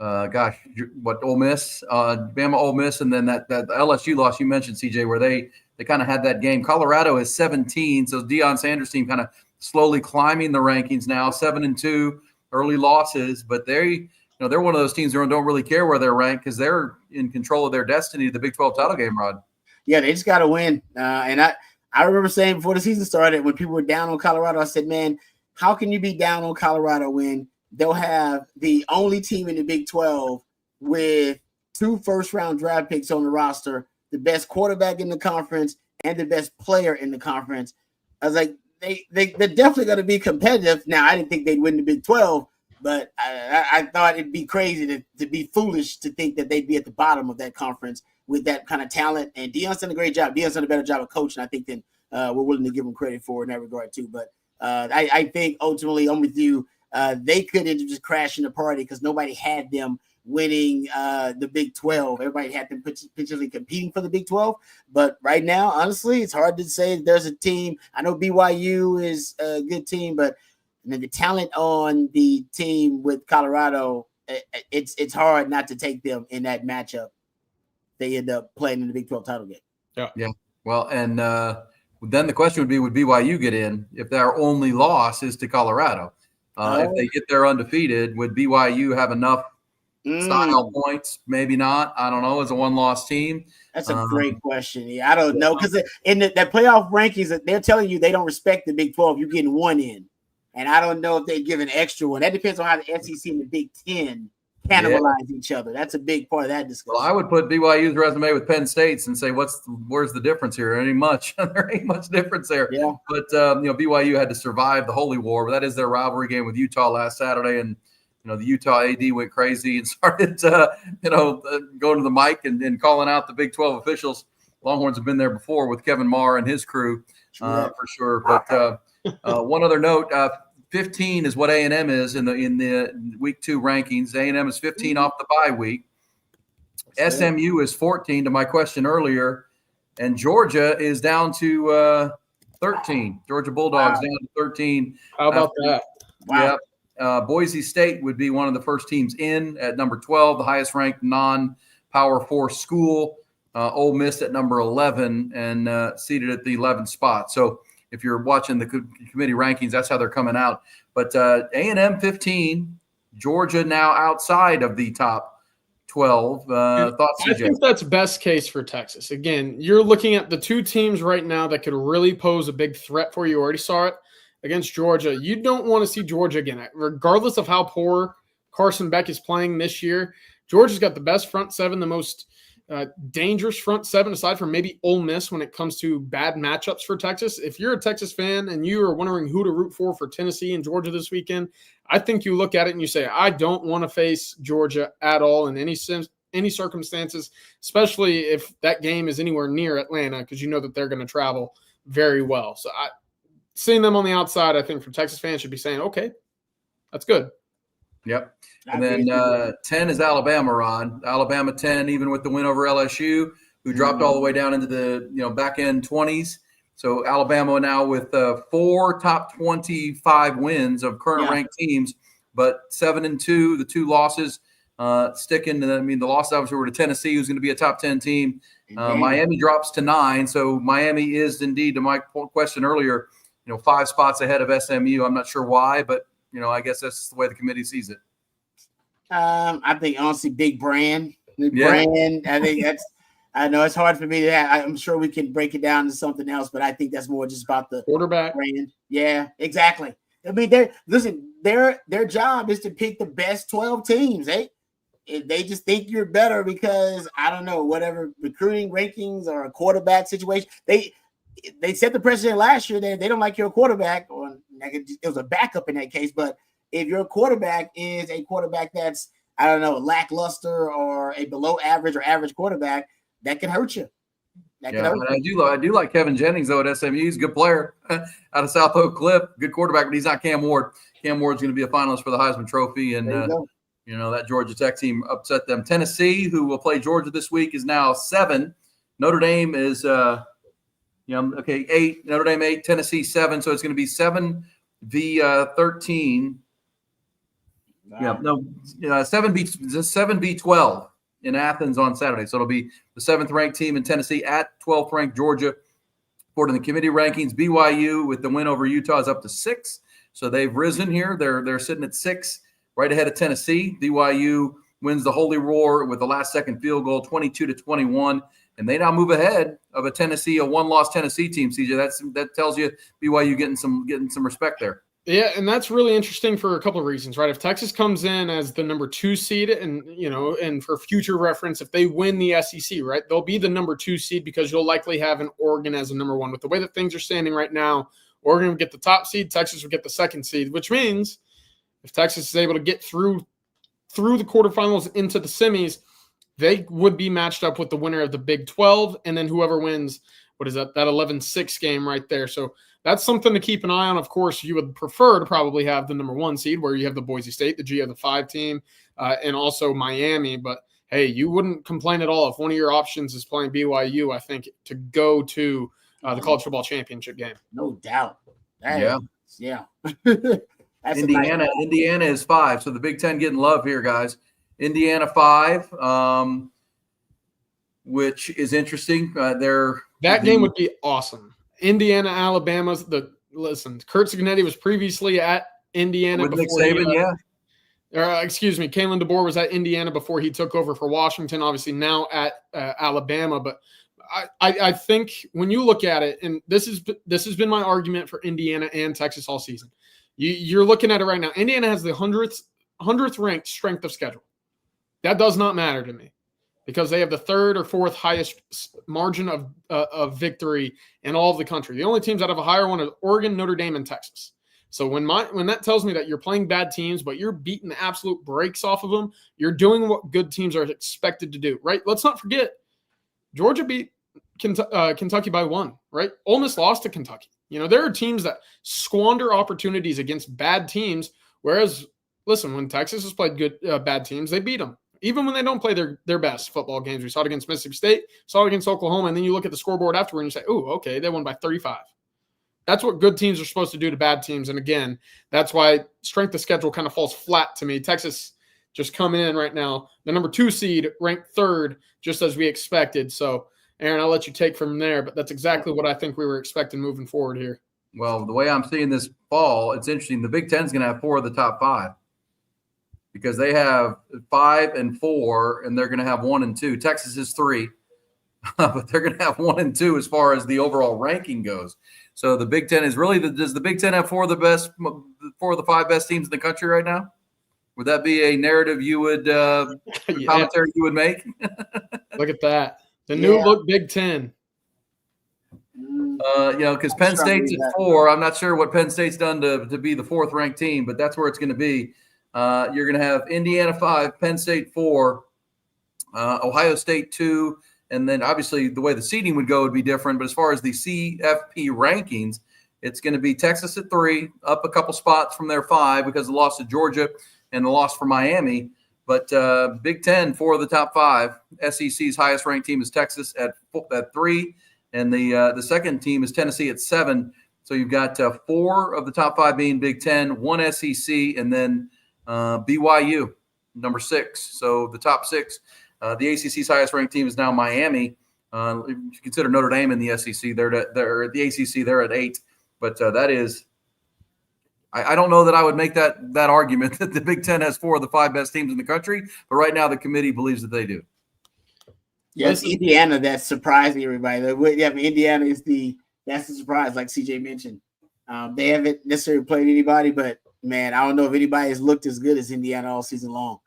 Ole Miss, Bama, Ole Miss, and then that LSU loss you mentioned, CJ, where they kind of had that game. Colorado is 17, so Deion Sanders' team kind of slowly climbing the rankings now, 7-2, early losses, but they're one of those teams that don't really care where they're ranked because they're in control of their destiny, the Big 12 title game, Rod. Yeah, they just got to win, and I remember saying before the season started when people were down on Colorado, I said, man, how can you be down on Colorado when they'll have the only team in the Big 12 with 2 first-round draft picks on the roster, the best quarterback in the conference, and the best player in the conference? I was like, they're definitely going to be competitive. Now, I didn't think they'd win the Big 12, but I thought it'd be crazy to be foolish to think that they'd be at the bottom of that conference with that kind of talent. And Deion's done a great job. Deion's done a better job of coaching, I think, than we're willing to give him credit for in that regard, too. But I think ultimately, I'm with you. They couldn't just crash in the party because nobody had them winning the Big 12. Everybody had them potentially competing for the Big 12. But right now, honestly, it's hard to say there's a team. I know BYU is a good team, but the talent on the team with Colorado, it's hard not to take them in that matchup. They end up playing in the Big 12 title game. Yeah. Well, and then the question would be, would BYU get in if their only loss is to Colorado? If they get there undefeated, would BYU have enough style points? Maybe not. I don't know. As a one-loss team, that's a great question. Yeah, I don't know, because in the playoff rankings, they're telling you they don't respect the Big 12. You're getting one in, and I don't know if they give an extra one. That depends on how the SEC and the Big 10 cannibalize each other. That's a big part of that discussion. Well, I would put BYU's resume with Penn State's and say, where's the difference here? There ain't much. There ain't much difference there. Yeah. But BYU had to survive the Holy War, but that is their rivalry game with Utah last Saturday, and the Utah AD went crazy and started going to the mic and calling out the Big 12 officials. Longhorns have been there before with Kevin Marr and his crew for sure. But one other note. 15 is what A&M is in the week 2 rankings. A&M is 15 off the bye week. SMU is 14 to my question earlier, and Georgia is down to 13. Georgia Bulldogs down to 13. How about that? Wow. Yeah. Boise State would be one of the first teams in at number 12, the highest ranked non-Power 4 school. Ole Miss at number 11 and seated at the 11th spot. So if you're watching the committee rankings, that's how they're coming out. But A&M 15, Georgia now outside of the top 12. Thoughts, CJ? I think that's best case for Texas. Again, you're looking at the 2 teams right now that could really pose a big threat for you. You already saw it against Georgia. You don't want to see Georgia again. Regardless of how poor Carson Beck is playing this year, Georgia's got the best front 7, the most dangerous front 7 aside from maybe Ole Miss when it comes to bad matchups for Texas. If you're a Texas fan and you are wondering who to root for Tennessee and Georgia this weekend, I think you look at it and you say, I don't want to face Georgia at all in any circumstances, especially if that game is anywhere near Atlanta, because you know that they're going to travel very well. So seeing them on the outside, I think for Texas fans should be saying, okay, that's good. Yep. And then 10 is Alabama, Rod. Alabama 10, even with the win over LSU, who dropped all the way down into the back end 20s. So Alabama now with 4 top 25 wins of current ranked teams, but 7-2, the 2 losses sticking to the loss obviously were to Tennessee, who's going to be a top 10 team. Miami drops to 9. So Miami is indeed, to my question earlier, 5 spots ahead of SMU. I'm not sure why, but I guess that's the way the committee sees it. I think honestly, big brand. Brand. I think I know it's hard for me to I'm sure we can break it down to something else, but I think that's more just about the quarterback brand. Yeah, exactly. I mean, their job is to pick the best 12 teams. They just think you're better because I don't know, whatever recruiting rankings or a quarterback situation. They set the precedent last year that they don't like your quarterback, or it was a backup in that case. But if your quarterback is a quarterback that's, I don't know, lackluster or a below average or average quarterback, that can hurt you. I do like Kevin Jennings, though, at SMU. He's a good player out of South Oak Cliff. Good quarterback, but he's not Cam Ward. Cam Ward's going to be a finalist for the Heisman Trophy. And, that Georgia Tech team upset them. Tennessee, who will play Georgia this week, is now 7. Notre Dame is 8. Notre Dame 8, Tennessee 7. So it's going to be 7 v 13. Wow. 7 v 12 in Athens on Saturday. So it'll be the 7th ranked team in Tennessee at 12th ranked Georgia. According to the committee rankings, BYU with the win over Utah is up to 6. So they've risen here. They're sitting at 6, right ahead of Tennessee. BYU wins the Holy Roar with the last second field goal, 22-21. And they now move ahead of a one-loss Tennessee team. CJ, that tells you BYU getting some respect there. Yeah, and that's really interesting for a couple of reasons, right? If Texas comes in as the number 2 seed, and for future reference, if they win the SEC, right, they'll be the number 2 seed because you'll likely have an Oregon as a number 1. With the way that things are standing right now, Oregon would get the top seed, Texas would get the 2nd seed, which means if Texas is able to get through the quarterfinals into the semis, they would be matched up with the winner of the Big 12, and then whoever wins what is that 11-6 game right there. So that's something to keep an eye on. Of course, you would prefer to probably have the number 1 seed where you have the Boise State, the G of the 5 team, and also Miami. But hey, you wouldn't complain at all if one of your options is playing BYU, I think, to go to the college football championship game. No doubt. Yeah. That's Indiana is 5. So the Big Ten getting love here, guys. Indiana 5, which is interesting. That game would be awesome. Indiana, Alabama's listen. Kurt Cignetti was previously at Indiana with before Nick Saban, excuse me, Kalen DeBoer was at Indiana before he took over for Washington. Obviously now at Alabama, but I think when you look at it, and this has been my argument for Indiana and Texas all season. You're looking at it right now. Indiana has the 100th ranked strength of schedule. That does not matter to me because they have the 3rd or 4th highest margin of victory in all of the country. The only teams that have a higher one are Oregon, Notre Dame, and Texas. So when that tells me that you're playing bad teams, but you're beating the absolute brakes off of them, you're doing what good teams are expected to do, right? Let's not forget, Georgia beat Kentucky by 1, right? Ole Miss lost to Kentucky. There are teams that squander opportunities against bad teams, whereas, listen, when Texas has played good bad teams, they beat them. Even when they don't play their best football games. We saw it against Mississippi State, saw it against Oklahoma, and then you look at the scoreboard afterward and you say, oh, okay, they won by 35. That's what good teams are supposed to do to bad teams. And again, that's why strength of schedule kind of falls flat to me. Texas just coming in right now, the number 2 seed, ranked 3rd, just as we expected. So, Aaron, I'll let you take from there, but that's exactly what I think we were expecting moving forward here. Well, the way I'm seeing this fall, it's interesting. The Big Ten's going to have 4 of the top 5 because they have 5 and 4, and they're going to have 1 and 2. Texas is 3, but they're going to have 1 and 2 as far as the overall ranking goes. So the Big Ten is really does the Big Ten have 4 of the 5 best teams in the country right now? Would that be a narrative you would commentary you would make? Look at that. The new look Big Ten. Because Penn State's at 4. I'm not sure what Penn State's done to be the 4th ranked team, but that's where it's going to be. You're going to have Indiana 5, Penn State 4, Ohio State 2, and then obviously the way the seeding would go would be different. But as far as the CFP rankings, it's going to be Texas at 3, up a couple spots from their 5 because of the loss to Georgia and the loss for Miami. But Big Ten, 4 of the top 5. SEC's highest ranked team is Texas at 3, and the second team is Tennessee at 7. So you've got 4 of the top 5 being Big Ten, 1 SEC, and then BYU, number 6. So the top 6. The ACC's highest ranked team is now Miami. If you consider Notre Dame in the SEC, they're at the ACC. They're at 8. But that is. I don't know that I would make that argument that the Big Ten has 4 of the 5 best teams in the country, but right now the committee believes that they do. Yeah, it's Indiana that's surprising everybody. Indiana that's the surprise, like CJ mentioned. They haven't necessarily played anybody, but man, I don't know if anybody has looked as good as Indiana all season long.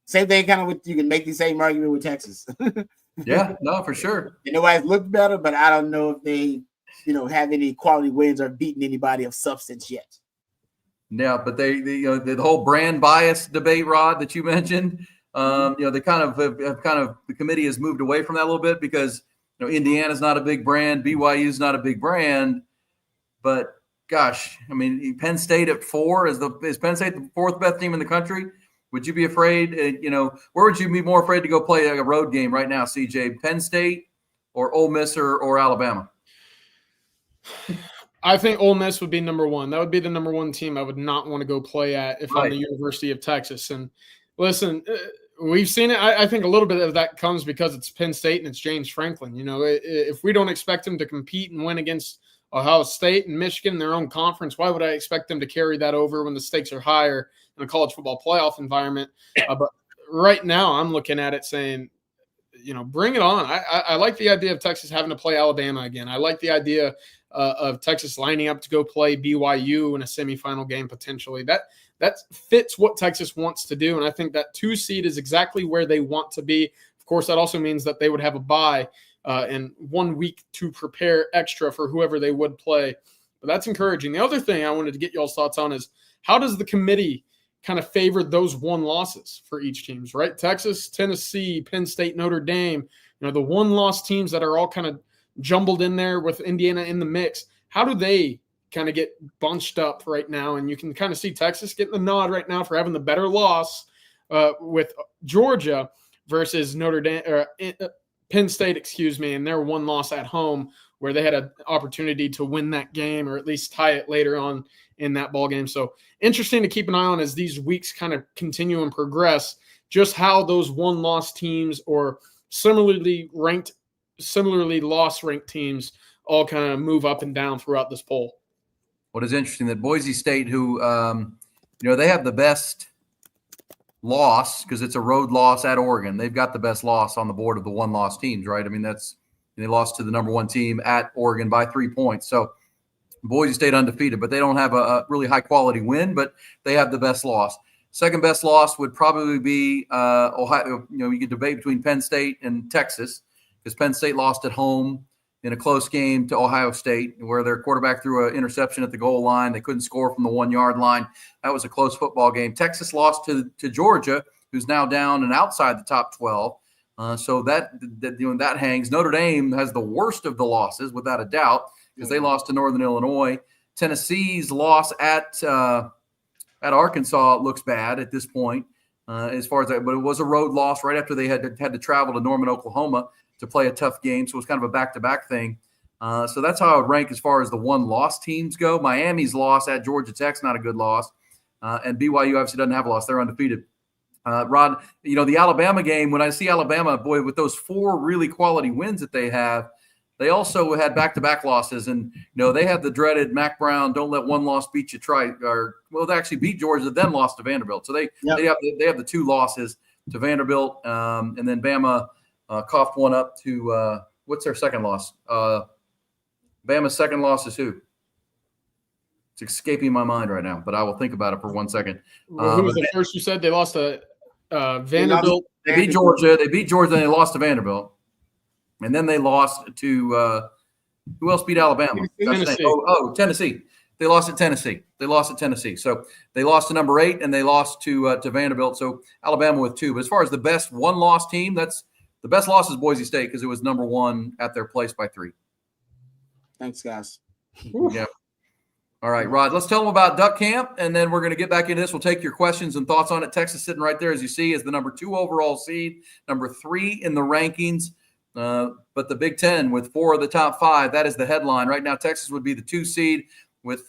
Same thing kind of with, you can make the same argument with Texas. Yeah, no, for sure. And nobody's looked better, but I don't know if they, have any quality wins or beaten anybody of substance yet. Yeah, but the whole brand bias debate, Rod, that you mentioned, they kind of the committee has moved away from that a little bit because Indiana's not a big brand, BYU's not a big brand, but gosh, I mean, Penn State at 4 is Penn State the 4th best team in the country? Would you be afraid? Where would you be more afraid to go play a road game right now, CJ? Penn State or Ole Miss or Alabama? I think Ole Miss would be number 1. That would be the number 1 team I would not want to go play at if I'm the University of Texas. And listen, we've seen it. I think a little bit of that comes because it's Penn State and it's James Franklin. If we don't expect them to compete and win against Ohio State and Michigan in their own conference, why would I expect them to carry that over when the stakes are higher in a college football playoff environment? But right now I'm looking at it saying, bring it on. I like the idea of Texas having to play Alabama again. I like the idea of Texas lining up to go play BYU in a semifinal game potentially. That fits what Texas wants to do, and I think that 2 seed is exactly where they want to be. Of course, that also means that they would have a bye and 1 week to prepare extra for whoever they would play. But that's encouraging. The other thing I wanted to get y'all's thoughts on is how does the committee kind of favor those 1 losses for each teams, right? Texas, Tennessee, Penn State, Notre Dame, the 1-loss teams that are all kind of jumbled in there with Indiana in the mix. How do they kind of get bunched up right now? And you can kind of see Texas getting the nod right now for having the better loss with Georgia versus Penn State, and their one loss at home, where they had an opportunity to win that game or at least tie it later on in that ball game. So interesting to keep an eye on as these weeks kind of continue and progress, just how those one-loss teams or similarly loss-ranked teams all kind of move up and down throughout this poll. What is interesting that Boise State, who they have the best loss because it's a road loss at Oregon. They've got the best loss on the board of the one-loss teams, right? I mean, they lost to the number 1 team at Oregon by 3 points. So Boise State undefeated, but they don't have a really high-quality win, but they have the best loss. Second best loss would probably be Ohio. You could debate between Penn State and Texas because Penn State lost at home in a close game to Ohio State where their quarterback threw an interception at the goal line. They couldn't score from the 1-yard line. That was a close football game. Texas lost to Georgia, who's now down and outside the top 12. So that hangs. Notre Dame has the worst of the losses, without a doubt, because they lost to Northern Illinois. Tennessee's loss at Arkansas looks bad at this point, as far as that. But it was a road loss right after they had to travel to Norman, Oklahoma, to play a tough game. So it was kind of a back-to-back thing. So that's how I would rank as far as the one-loss teams go. Miami's loss at Georgia Tech's not a good loss, and BYU obviously doesn't have a loss. They're undefeated. Rod, the Alabama game, when I see Alabama, boy, with those 4 really quality wins that they have, they also had back-to-back losses. And, they have the dreaded Mac Brown, don't let one loss beat you they actually beat Georgia, then lost to Vanderbilt. So they have the 2 losses to Vanderbilt, and then Bama coughed one up to what's their second loss? Bama's second loss is who? It's escaping my mind right now, but I will think about it for 1 second. Who was the first you said? They lost to Vanderbilt. They beat Georgia. They beat Georgia, and they lost to Vanderbilt. And then they lost to who else beat Alabama? Tennessee. Tennessee. They lost at Tennessee. So they lost to number 8, and they lost to Vanderbilt. So Alabama with 2. But as far as the best one-loss team, that's the best loss is Boise State because it was number 1 at their place by 3. Thanks, guys. Yeah. All right, Rod, let's tell them about Duck Camp, and then we're going to get back into this. We'll take your questions and thoughts on it. Texas sitting right there, as you see, is the number 2 overall seed, number 3 in the rankings. But the Big Ten with 4 of the top 5, that is the headline. Right now, Texas would be the 2 seed with,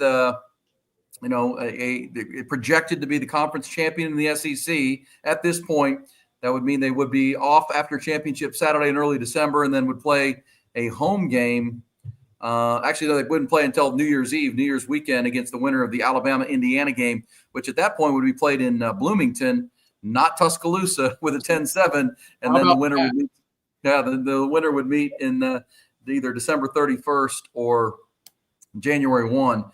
projected to be the conference champion in the SEC. At this point, that would mean they would be off after championship Saturday in early December and then would play a home game. Actually, they wouldn't play until New Year's weekend against the winner of the Alabama-Indiana game, which at that point would be played in Bloomington, not Tuscaloosa, with a 10-7. And then the winner would meet. Yeah, the winner would meet in either December 31st or January 1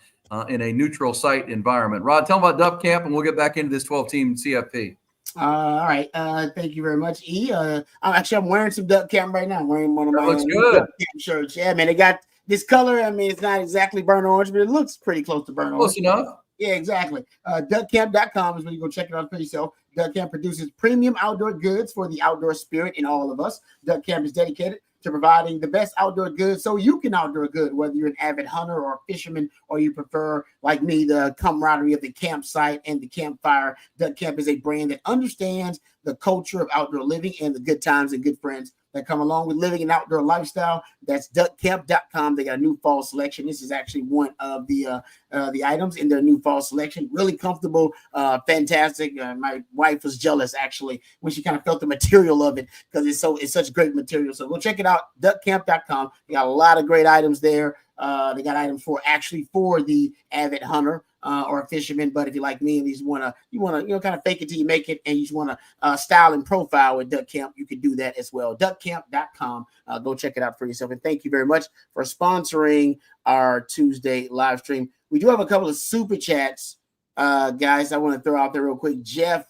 in a neutral site environment. Rod, tell them about Duck Camp, and we'll get back into this 12-team CFP. All right. Thank you very much, E. I'm wearing some Duck Camp right now. I'm wearing one of my Duck Camp shirts. Yeah, man, they got this color. I mean, it's not exactly burnt orange, but it looks pretty close to burnt orange. Close enough. Yeah, exactly. Duckcamp.com is where you go check it out for yourself. Duck Camp produces premium outdoor goods for the outdoor spirit in all of us. Duck Camp is dedicated to providing the best outdoor goods so you can outdoor good, whether you're an avid hunter or a fisherman, or you prefer, like me, the camaraderie of the campsite and the campfire. Duck Camp is a brand that understands the culture of outdoor living and the good times and good friends that come along with living an outdoor lifestyle. That's duckcamp.com. They got a new fall selection. This is actually one of the items in their new fall selection. Really comfortable, fantastic. My wife was jealous actually when she kind of felt the material of it because it's such great material. So go check it out, duckcamp.com. They got a lot of great items there. They got items for the avid hunter or a fisherman. But if you're like me and you want to kind of fake it till you make it, and you just want to style and profile with Duck Camp, you can do that as well. Duckcamp.com. Go check it out for yourself. And thank you very much for sponsoring our Tuesday live stream. We do have a couple of super chats, guys. I want to throw out there real quick. Jeff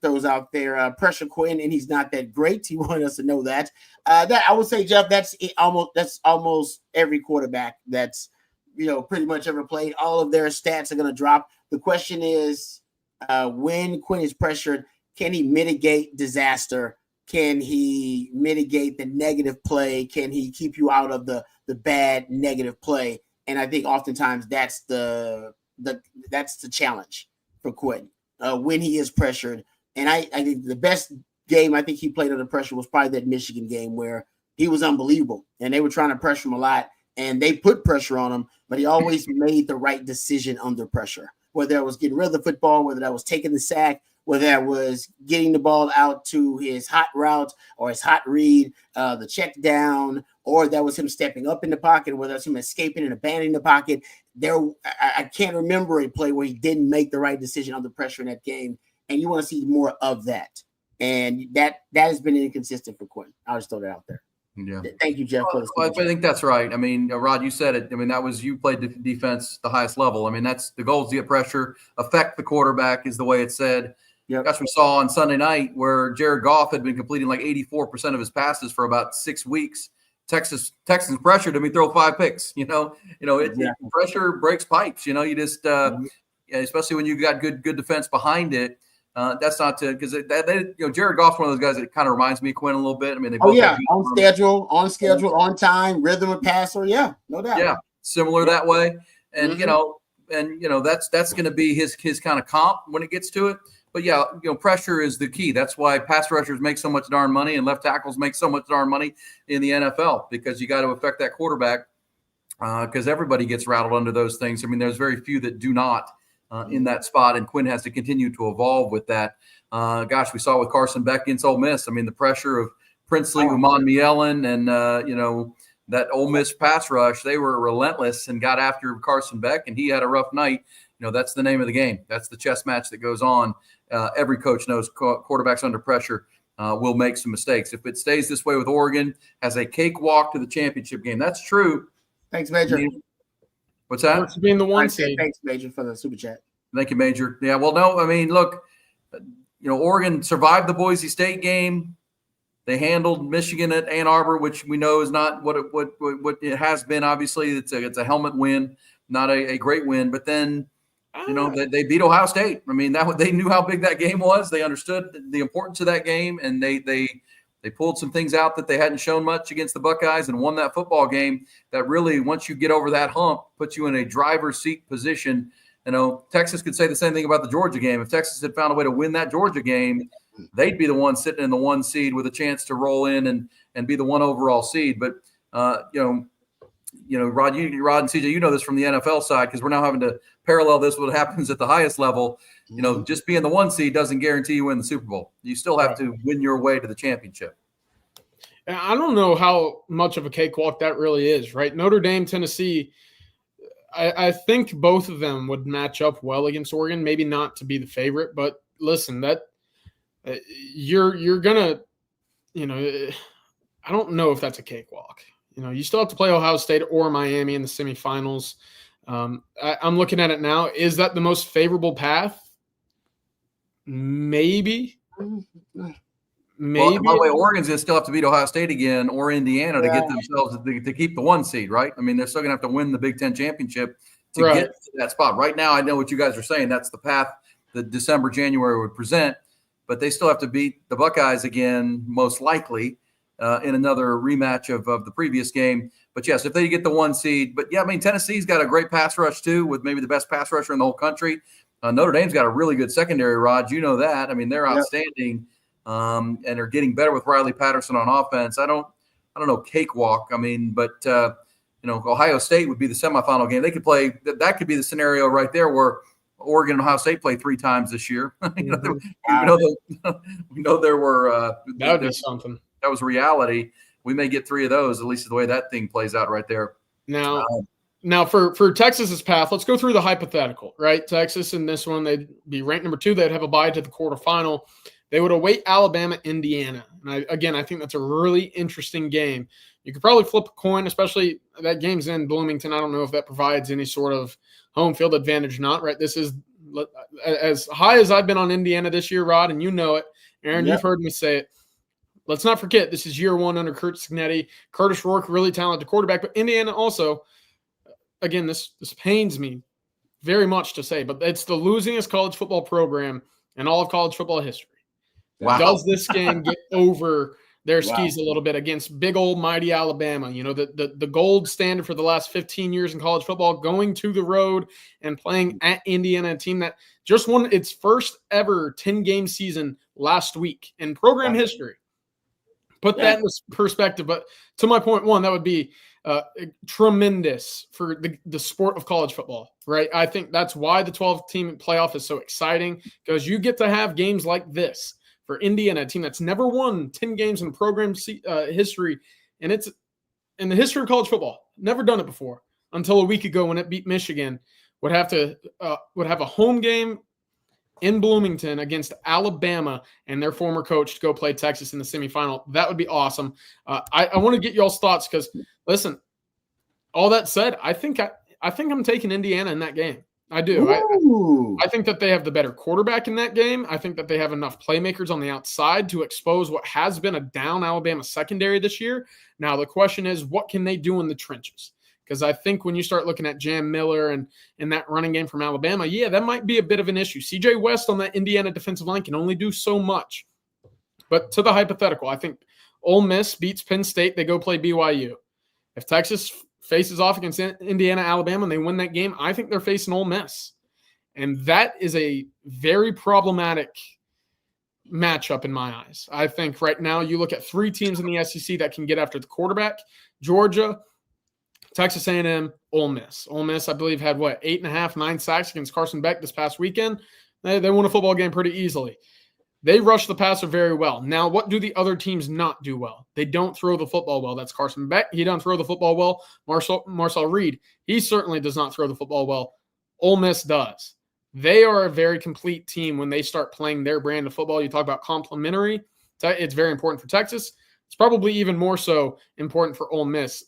throws out there pressure Quinn, and he's not that great. He wanted us to know that. That I would say, Jeff, that's almost every quarterback that's pretty much ever played. All of their stats are going to drop. The question is, when Quinn is pressured, can he mitigate disaster Can he mitigate the negative play? Can he keep you out of the bad negative play? And I think oftentimes that's the challenge for Quinn when he is pressured. And I think the best game I think he played under pressure was probably that Michigan game where he was unbelievable and they were trying to pressure him a lot and they put pressure on him, but he always made the right decision under pressure, whether it was getting rid of the football, whether that was taking the sack, whether that was getting the ball out to his hot route or his hot read, the check down, or that was him stepping up in the pocket, whether that's him escaping and abandoning the pocket. I can't remember a play where he didn't make the right decision under pressure in that game, and you want to see more of that. And that has been inconsistent for Quinn. I'll just throw that out there. Yeah. Thank you, Jeff. Well, I think that's right. I mean, Rod, you said it. I mean, you played defense the highest level. I mean, that's the goal is to get pressure, affect the quarterback is the way it's said. Yep. Gosh, we saw on Sunday night where Jared Goff had been completing like 84% of his passes for about 6 weeks. Texans pressured him. He threw 5 picks. Pressure breaks pipes. You just especially when you got good defense behind it. That's not to because Jared Goff's one of those guys that kind of reminds me of Quinn a little bit. I mean, they both on schedule, on time, rhythm of passer. Yeah, no doubt. Yeah, similar that way. And that's going to be his kind of comp when it gets to it. But yeah, pressure is the key. That's why pass rushers make so much darn money and left tackles make so much darn money in the NFL because you got to affect that quarterback because everybody gets rattled under those things. I mean, there's very few that do not. In that spot, and Quinn has to continue to evolve with that. We saw with Carson Beck against Ole Miss. I mean, the pressure of Princely, Uman Mielen, and that Ole Miss pass rush, they were relentless and got after Carson Beck, and he had a rough night. That's the name of the game. That's the chess match that goes on. Every coach knows quarterbacks under pressure will make some mistakes. If it stays this way with Oregon, has a cakewalk to the championship game. That's true. Thanks, Major. What's that? Being the one seed. Thanks, Major, for the super chat. Thank you, Major. Yeah, well, no, I mean, look, Oregon survived the Boise State game. They handled Michigan at Ann Arbor, which we know is not what it has been. Obviously, it's a helmet win, not a great win. But then, they beat Ohio State. I mean, they knew how big that game was. They understood the importance of that game, and they pulled some things out that they hadn't shown much against the Buckeyes and won that football game that really, once you get over that hump, puts you in a driver's seat position. Texas could say the same thing about the Georgia game. If Texas had found a way to win that Georgia game, they'd be the one sitting in the 1 seed with a chance to roll in and be the 1 overall seed. But, Rod and CJ, you know this from the NFL side because we're now having to parallel this with what happens at the highest level. Just being the 1 seed doesn't guarantee you win the Super Bowl. You still have to win your way to the championship. And I don't know how much of a cakewalk that really is, right? Notre Dame, Tennessee, I think both of them would match up well against Oregon. Maybe not to be the favorite, but listen, that you're gonna, I don't know if that's a cakewalk. You still have to play Ohio State or Miami in the semifinals. I'm looking at it now. Is that the most favorable path? Maybe. Well, by the way, Oregon's going to still have to beat Ohio State again or Indiana to get themselves to keep the 1 seed, right? I mean, they're still going to have to win the Big Ten championship to get to that spot. Right now, I know what you guys are saying. That's the path that December, January would present, but they still have to beat the Buckeyes again, most likely, in another rematch of the previous game. But, yes, if they get the 1 seed. But, yeah, I mean, Tennessee's got a great pass rush, too, with maybe the best pass rusher in the whole country. Notre Dame's got a really good secondary, Rod. You know that. I mean, they're outstanding. And are getting better with Riley Patterson on offense. I don't know cakewalk. I mean, but Ohio State would be the semifinal game. They could play. That could be the scenario right there where Oregon and Ohio State play 3 times this year. We know there were. That would be something. That was reality. We may get 3 of those. At least the way that thing plays out right there. Now for Texas's path, let's go through the hypothetical. Right, Texas in this one, they'd be ranked number 2. They'd have a bye to the quarterfinal. They would await Alabama, Indiana. And I think that's a really interesting game. You could probably flip a coin, especially that game's in Bloomington. I don't know if that provides any sort of home field advantage or not, right? This is as high as I've been on Indiana this year, Rod, and you know it. Aaron, You've heard me say it. Let's not forget, this is year 1 under Kurt Signetti. Curtis Rourke, really talented quarterback. But Indiana also, again, this pains me very much to say, but it's the losingest college football program in all of college football history. Wow. Does this game get over their skis a little bit against big old mighty Alabama? You know, the gold standard for the last 15 years in college football, going to the road and playing at Indiana, a team that just won its first ever 10-game season last week in program history. Put that in perspective. But to my point one, that would be tremendous for the sport of college football, right? I think that's why the 12-team playoff is so exciting, because you get to have games like this for Indiana, a team that's never won 10 games in program history. And it's in the history of college football. Never done it before until a week ago when it beat Michigan. Would have a home game in Bloomington against Alabama and their former coach to go play Texas in the semifinal. That would be awesome. I want to get y'all's thoughts because, listen, all that said, I think I'm taking Indiana in that game. I do. I think that they have the better quarterback in that game. I think that they have enough playmakers on the outside to expose what has been a down Alabama secondary this year. Now, the question is, what can they do in the trenches? Because I think when you start looking at Jam Miller and that running game from Alabama, that might be a bit of an issue. CJ West on that Indiana defensive line can only do so much. But to the hypothetical, I think Ole Miss beats Penn State. They go play BYU. If Texas faces off against Indiana, Alabama, and they win that game, I think they're facing Ole Miss. And that is a very problematic matchup in my eyes. I think right now you look at 3 teams in the SEC that can get after the quarterback: Georgia, Texas A&M, Ole Miss. Ole Miss, I believe, had 8.5, 9 sacks against Carson Beck this past weekend. They won a football game pretty easily. They rush the passer very well. Now, what do the other teams not do well? They don't throw the football well. That's Carson Beck. He doesn't throw the football well. Marcel Reed, he certainly does not throw the football well. Ole Miss does. They are a very complete team when they start playing their brand of football. You talk about complementary. It's very important for Texas. It's probably even more so important for Ole Miss.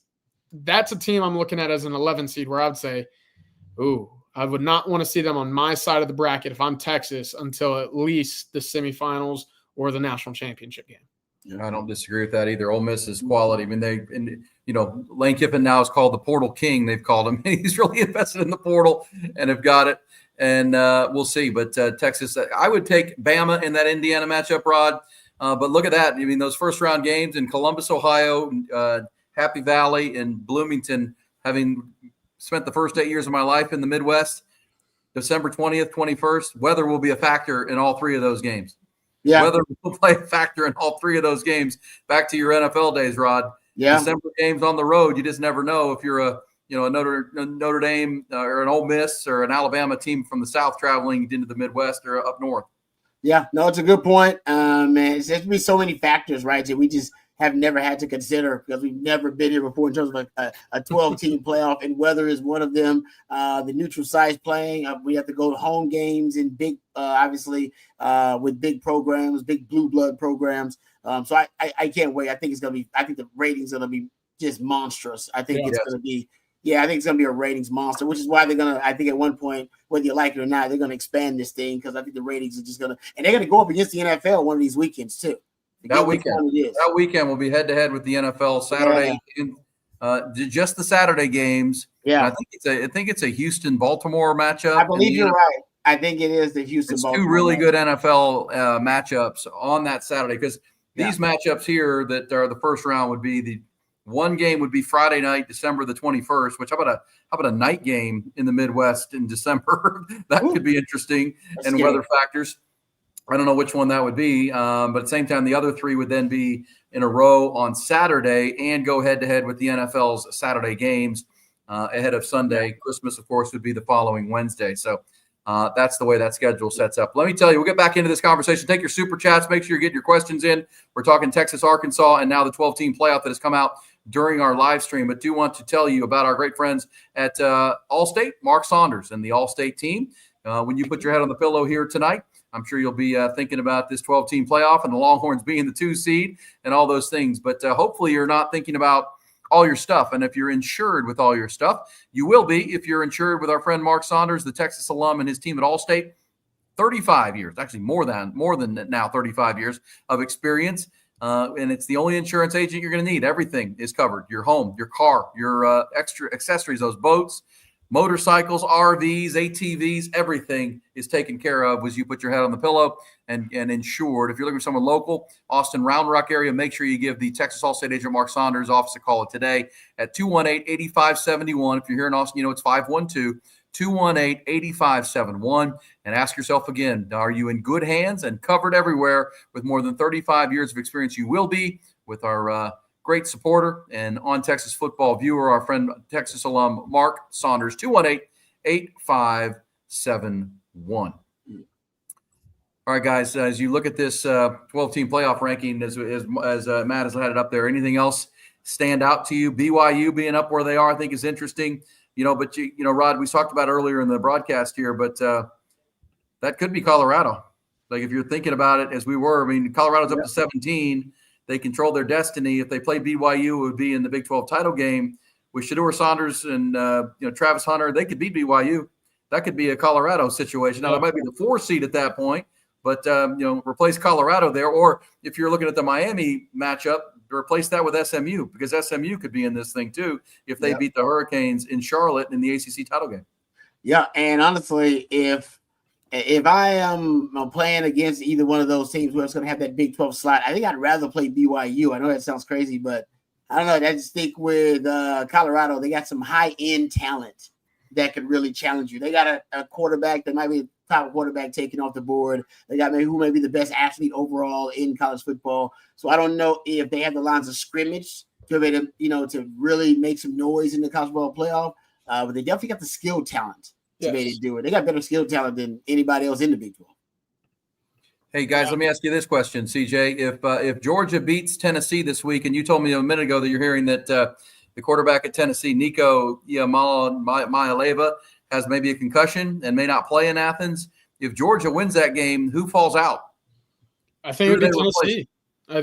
That's a team I'm looking at as an 11 seed where I would say, I would not want to see them on my side of the bracket if I'm Texas until at least the semifinals or the national championship game. Yeah, I don't disagree with that either. Ole Miss is quality. I mean, Lane Kiffin now is called the Portal King. They've called him. He's really invested in the portal and have got it. And we'll see. But Texas, I would take Bama in that Indiana matchup, Rod. But look at that. I mean, those first-round games in Columbus, Ohio, Happy Valley, and Bloomington, having spent the first 8 years of my life in the Midwest, December 20th, 21st, weather will be a factor in all 3 of those games. Yeah. Weather will play a factor in all 3 of those games. Back to your NFL days, Rod. Yeah. December games on the road, you just never know if you're a Notre Dame or an Ole Miss or an Alabama team from the South traveling into the Midwest or up north. Yeah, no, it's a good point. Man, there's going to be so many factors, right, that we just have never had to consider because we've never been here before in terms of a 12-team playoff, and weather is one of them. The neutral sites playing, we have to go to home games in big, obviously, with big programs, big blue blood programs. So I can't wait. I think the ratings are going to be just monstrous. I think it's going to be. Yeah, I think it's going to be a ratings monster, which is why they're going to, I think at one point, whether you like it or not, they're going to expand this thing because I think the ratings are just going to, and they're going to go up against the NFL one of these weekends too. That weekend will be head-to-head with the NFL Saturday, just the Saturday games. Yeah, I think it's a Houston-Baltimore matchup. I believe you're right. I think it is the Houston-Baltimore. 2 really good NFL matchups on that Saturday because these matchups here that are the first round would be the one game would be Friday night, December the 21st. Which how about a night game in the Midwest in December? That could be interesting. That's and scary. Weather factors. I don't know which one that would be, but at the same time, the other 3 would then be in a row on Saturday and go head-to-head with the NFL's Saturday games ahead of Sunday. Christmas, of course, would be the following Wednesday. So that's the way that schedule sets up. Let me tell you, we'll get back into this conversation. Take your super chats. Make sure you're getting your questions in. We're talking Texas, Arkansas, and now the 12-team playoff that has come out during our live stream. But do want to tell you about our great friends at Allstate, Mark Saunders, and the Allstate team. When you put your head on the pillow here tonight, I'm sure you'll be thinking about this 12-team playoff and the Longhorns being the 2 seed and all those things. But hopefully you're not thinking about all your stuff. And if you're insured with all your stuff, you will be if you're insured with our friend Mark Saunders, the Texas alum, and his team at Allstate. 35 years, actually more than now 35 years of experience. And it's the only insurance agent you're going to need. Everything is covered. Your home, your car, your extra accessories, those boats, motorcycles, RVs, ATVs, everything is taken care of as you put your head on the pillow and insured. If you're looking for someone local, Austin Round Rock area, make sure you give the Texas All-State agent Mark Saunders' office a call today at 218-8571. If you're here in Austin, it's 512-218-8571. And ask yourself again, are you in good hands and covered everywhere with more than 35 years of experience? You will be with our great supporter and on Texas football viewer, our friend Texas alum Mark Saunders, 218-8571. All right, guys, as you look at this 12-team playoff ranking, as Matt has had it up there, anything else stand out to you? BYU being up where they are, I think, is interesting. But Rod, we talked about earlier in the broadcast here, but that could be Colorado. Like if you're thinking about it as we were, Colorado's up to 17. They control their destiny. If they play BYU, it would be in the Big 12 title game with Shedeur Saunders and Travis Hunter. They could beat BYU. That could be a Colorado situation. Now, that might be the 4 seed at that point, but replace Colorado there. Or if you're looking at the Miami matchup, replace that with SMU, because SMU could be in this thing too if they beat the Hurricanes in Charlotte in the ACC title game. Yeah, and honestly, if I am playing against either one of those teams where it's going to have that Big 12 slot, I think I'd rather play BYU. I know that sounds crazy, but I don't know. I just think with Colorado, they got some high-end talent that could really challenge you. They got a quarterback that might be a top quarterback taken off the board. They got who may be the best athlete overall in college football. So I don't know if they have the lines of scrimmage to be able to, to really make some noise in the college football playoff. But they definitely got the skill talent to be able to do it. They got better skill talent than anybody else in the Big 12. Hey guys, let me ask you this question, CJ. If Georgia beats Tennessee this week, and you told me a minute ago that you're hearing that the quarterback at Tennessee, Nico Iamaleava, has maybe a concussion and may not play in Athens. If Georgia wins that game, who falls out? I think it would be Tennessee. I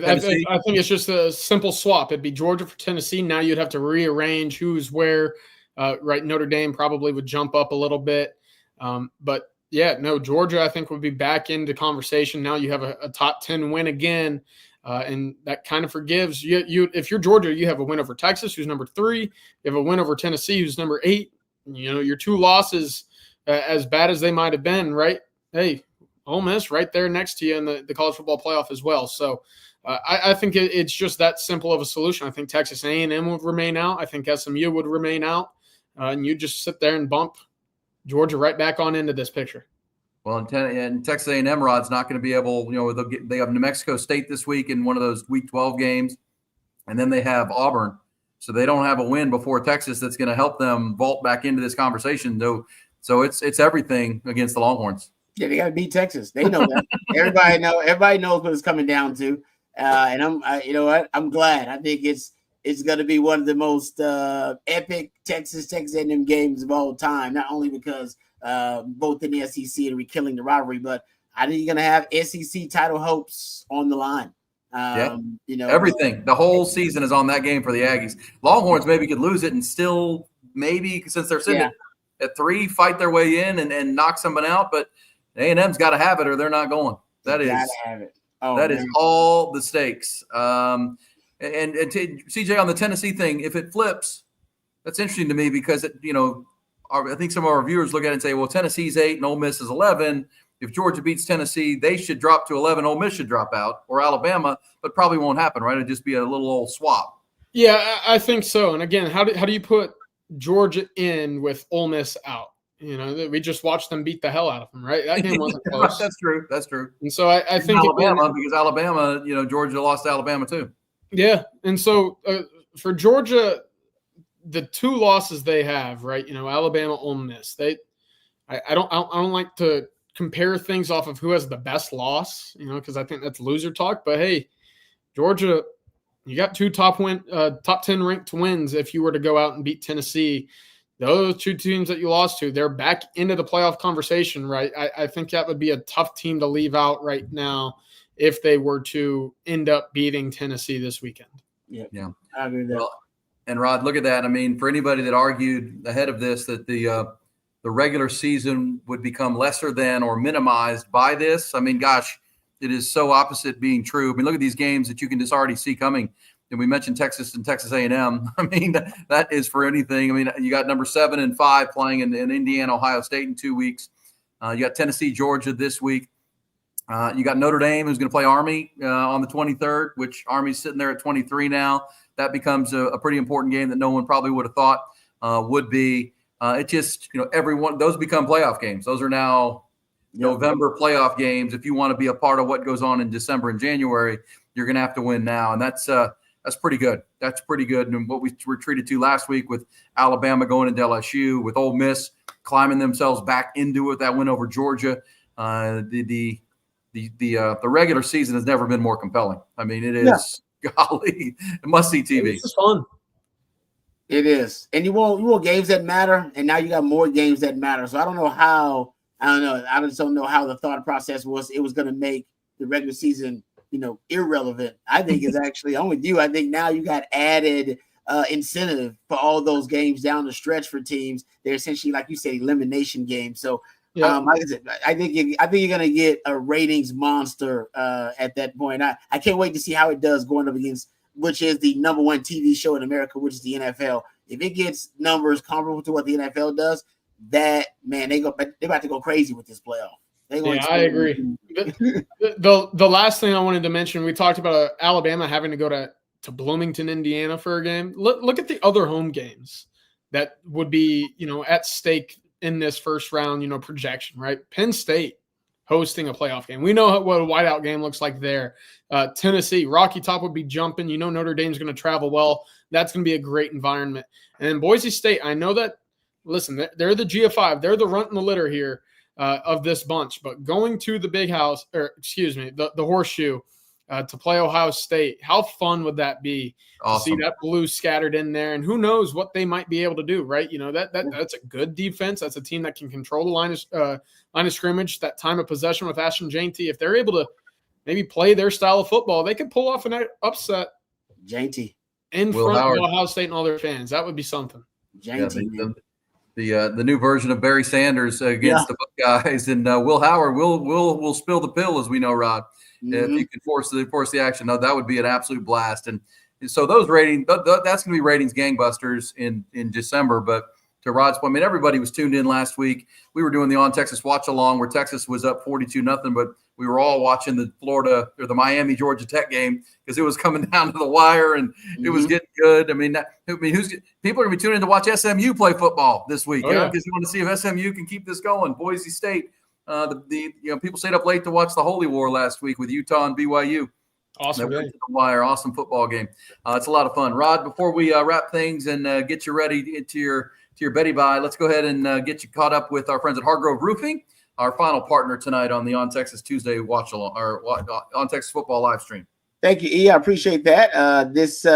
think it's just a simple swap. It'd be Georgia for Tennessee. Now you'd have to rearrange who's where. Right, Notre Dame probably would jump up a little bit. But, Georgia I think would be back into conversation. Now you have a top 10 win again, and that kind of forgives. You if you're Georgia, you have a win over Texas, who's number 3. You have a win over Tennessee, who's number 8. Your 2 losses, as bad as they might have been, right? Hey, Ole Miss right there next to you in the college football playoff as well. So I think it's just that simple of a solution. I think Texas A&M would remain out. I think SMU would remain out. And you just sit there and bump Georgia right back on into this picture. Well, and Texas A&M, Rod's not going to be able, they have New Mexico State this week in one of those Week 12 games, and then they have Auburn. So they don't have a win before Texas that's going to help them vault back into this conversation, though. So it's everything against the Longhorns. Yeah, they got to beat Texas. They know that. Everybody knows what it's coming down to. And I'm glad. I think it's going to be one of the most epic Texas A&M games of all time, not only because both in the SEC and rekilling the rivalry, but I think you're going to have SEC title hopes on the line. Everything. The whole season is on that game for the Aggies. Longhorns maybe could lose it and still maybe, since they're sitting at 3, fight their way in and knock someone out, but A&M's got to have it or they're not going. That is all the stakes. And CJ, on the Tennessee thing, if it flips, that's interesting to me because, I think some of our viewers look at it and say, well, Tennessee's 8 and Ole Miss is 11. If Georgia beats Tennessee, they should drop to 11. Ole Miss should drop out, or Alabama, but probably won't happen, right? It'd just be a little old swap. Yeah, I think so. And again, how do you put Georgia in with Ole Miss out? We just watched them beat the hell out of them, right? That game wasn't close. That's true. And so I think Alabama, because Alabama, Georgia lost to Alabama too. Yeah, and so for Georgia, the 2 losses they have, right? Alabama, Ole Miss. I don't like to compare things off of who has the best loss, because I think that's loser talk. But hey, Georgia, you got 2 top 10 ranked wins. If you were to go out and beat Tennessee, those 2 teams that you lost to, they're back into the playoff conversation, right? I think that would be a tough team to leave out right now if they were to end up beating Tennessee this weekend. Yeah. I agree with that. Well, and Rod, look at that. I mean, for anybody that argued ahead of this that the regular season would become lesser than or minimized by this, I mean, gosh, it is so opposite being true. I mean, look at these games that you can just already see coming. and we mentioned Texas and Texas A&M. I mean, that is for anything. I mean, you got number 7 and 5 playing in Indiana, Ohio State in 2 weeks. You got Tennessee, Georgia this week. You got Notre Dame, who's going to play Army on the 23rd, which Army's sitting there at 23 now. That becomes a pretty important game that no one probably would have thought would be. It just, everyone, those become playoff games. Those are now November playoff games. If you want to be a part of what goes on in December and January, you're going to have to win now. And that's pretty good. That's pretty good. And what we were treated to last week with Alabama going into LSU, with Ole Miss climbing themselves back into it, that win over Georgia. The regular season has never been more compelling. I mean, it is golly, must-see TV. It's fun. It is, and you want games that matter, and now you got more games that matter. So I don't know how. I just don't know how the thought process was. It was going to make the regular season, irrelevant. I think it's actually. I'm with you. I think now you got added incentive for all those games down the stretch for teams. They're essentially, like you said, elimination games. So. Like I said, I think you're gonna get a ratings monster at that point. I can't wait to see how it does going up against, which is the number 1 TV show in America, which is the NFL. If it gets numbers comparable to what the NFL does, they're about to go crazy with this playoff. I agree. The last thing I wanted to mention, we talked about Alabama having to go to Bloomington, Indiana for a game. Look at the other home games that would be at stake in this first round, projection, right? Penn State hosting a playoff game. We know what a whiteout game looks like there. Tennessee, Rocky Top would be jumping. Notre Dame's going to travel well. That's going to be a great environment. And then Boise State, I know that, listen, they're the G of 5. They're the runt in the litter here of this bunch. But going to the big house, the horseshoe, to play Ohio State, how fun would that be? Awesome. To see that blue scattered in there, and who knows what they might be able to do, right? That's a good defense. That's a team that can control the line of scrimmage, that time of possession with Ashton Jainty. If they're able to maybe play their style of football, they could pull off an upset Jainty in front of Ohio State and all their fans. That would be something. Jainty, the new version of Barry Sanders against the Buckeyes, and Will Howard will spill the pill, as we know, Rod. Mm-hmm. If you can force the action, that would be an absolute blast. And so those ratings, that's going to be ratings gangbusters in December. But to Rod's point, I mean, everybody was tuned in last week. We were doing the On Texas watch along where Texas was up 42-0, but we were all watching the Florida or the Miami Georgia Tech game because it was coming down to the wire and it was getting good. I mean, people are going to be tuning in to watch SMU play football this week because you want to see if SMU can keep this going. Boise State. People stayed up late to watch the Holy War last week with Utah and BYU. Awesome game. The wire, awesome football game. It's a lot of fun. Rod, before we wrap things and get you ready to your Betty Bye, let's go ahead and get you caught up with our friends at Hargrove Roofing, our final partner tonight on the On Texas Tuesday watch along or On Texas Football live stream. Thank you, E. I appreciate that. This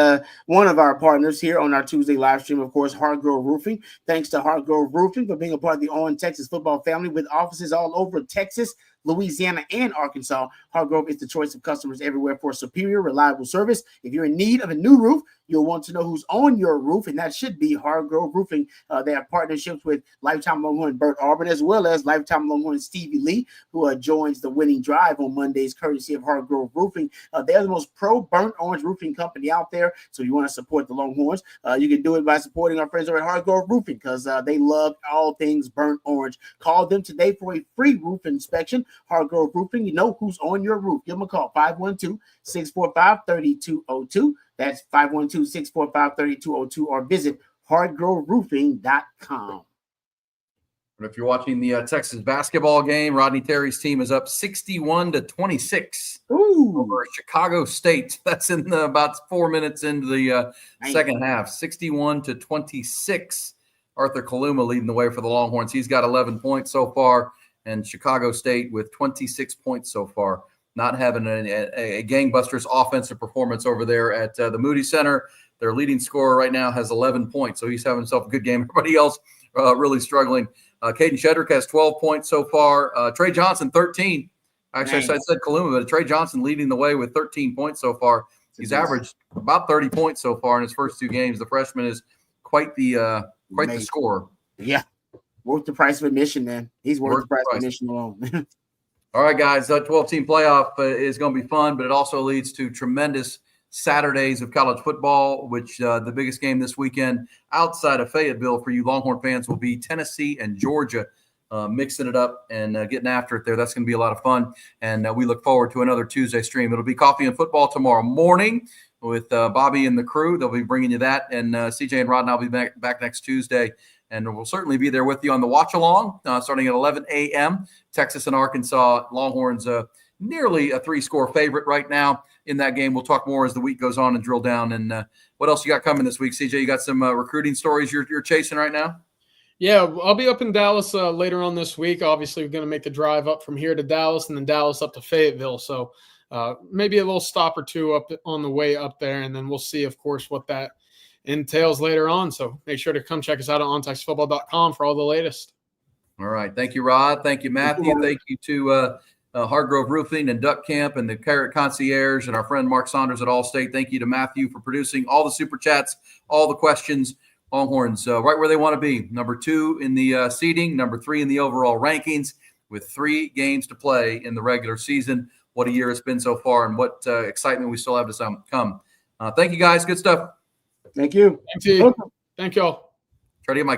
one of our partners here on our Tuesday live stream, of course, Hargrove Roofing. Thanks to Hargrove Roofing for being a part of the On Texas Football family with offices all over Texas, Louisiana, and Arkansas. Hargrove is the choice of customers everywhere for superior, reliable service. If you're in need of a new roof, you'll want to know who's on your roof, and that should be Hargrove Roofing. They have partnerships with lifetime Longhorn Bert Auburn, as well as lifetime Longhorn Stevie Lee, who joins the winning drive on Mondays, courtesy of Hargrove Roofing. They're the most pro-burnt orange roofing company out there, so you want to support the Longhorns. You can do it by supporting our friends over at Hargrove Roofing because they love all things burnt orange. Call them today for a free roof inspection. Hargrove Roofing, you know who's on your roof. Give them a call, 512-645-3202. That's 512-645-3202, or visit hardgroveroofing.com. And if you're watching the Texas basketball game, Rodney Terry's team is up 61-26 over Chicago State. That's in about 4 minutes into the second half. 61-26. Arthur Kaluma leading the way for the Longhorns. He's got 11 points so far, and Chicago State with 26 points so far. Not having a gangbusters offensive performance over there at the Moody Center. Their leading scorer right now has 11 points, so he's having himself a good game. Everybody else really struggling. Caden Shedrick has 12 points so far. Trey Johnson, 13. Actually, I said Kaluma, but Trey Johnson leading the way with 13 points so far. He's averaged about 30 points so far in his first two games. The freshman is quite the scorer. Yeah, worth the price of admission, man. He's worth the price of admission alone. All right, guys, that 12-team playoff is going to be fun, but it also leads to tremendous Saturdays of college football, which the biggest game this weekend outside of Fayetteville for you Longhorn fans will be Tennessee and Georgia, mixing it up and getting after it there. That's going to be a lot of fun, and we look forward to another Tuesday stream. It'll be Coffee and Football tomorrow morning with Bobby and the crew. They'll be bringing you that, and CJ and Rod and I'll be back next Tuesday, and we'll certainly be there with you on the watch-along starting at 11 a.m. Texas and Arkansas Longhorns, nearly a 3-score favorite right now in that game. We'll talk more as the week goes on and drill down. And what else you got coming this week, CJ? You got some recruiting stories you're chasing right now? Yeah, I'll be up in Dallas later on this week. Obviously, we're going to make the drive up from here to Dallas and then Dallas up to Fayetteville. So maybe a little stop or two up on the way up there. And then we'll see, of course, what that entails later on. So make sure to come check us out at ontexasfootball.com for all the latest. All right. Thank you, Rod. Thank you, Matthew. Thank you to Hargrove Roofing and Duck Camp and the Carrot Concierge and our friend Mark Saunders at Allstate. Thank you to Matthew for producing all the super chats, all the questions. Longhorns right where they want to be. Number 2 in the seeding, number 3 in the overall rankings, with 3 games to play in the regular season. What a year it's been so far, and what excitement we still have to come. Thank you, guys. Good stuff. Thank you. Thank you. Thank y'all. Try to get my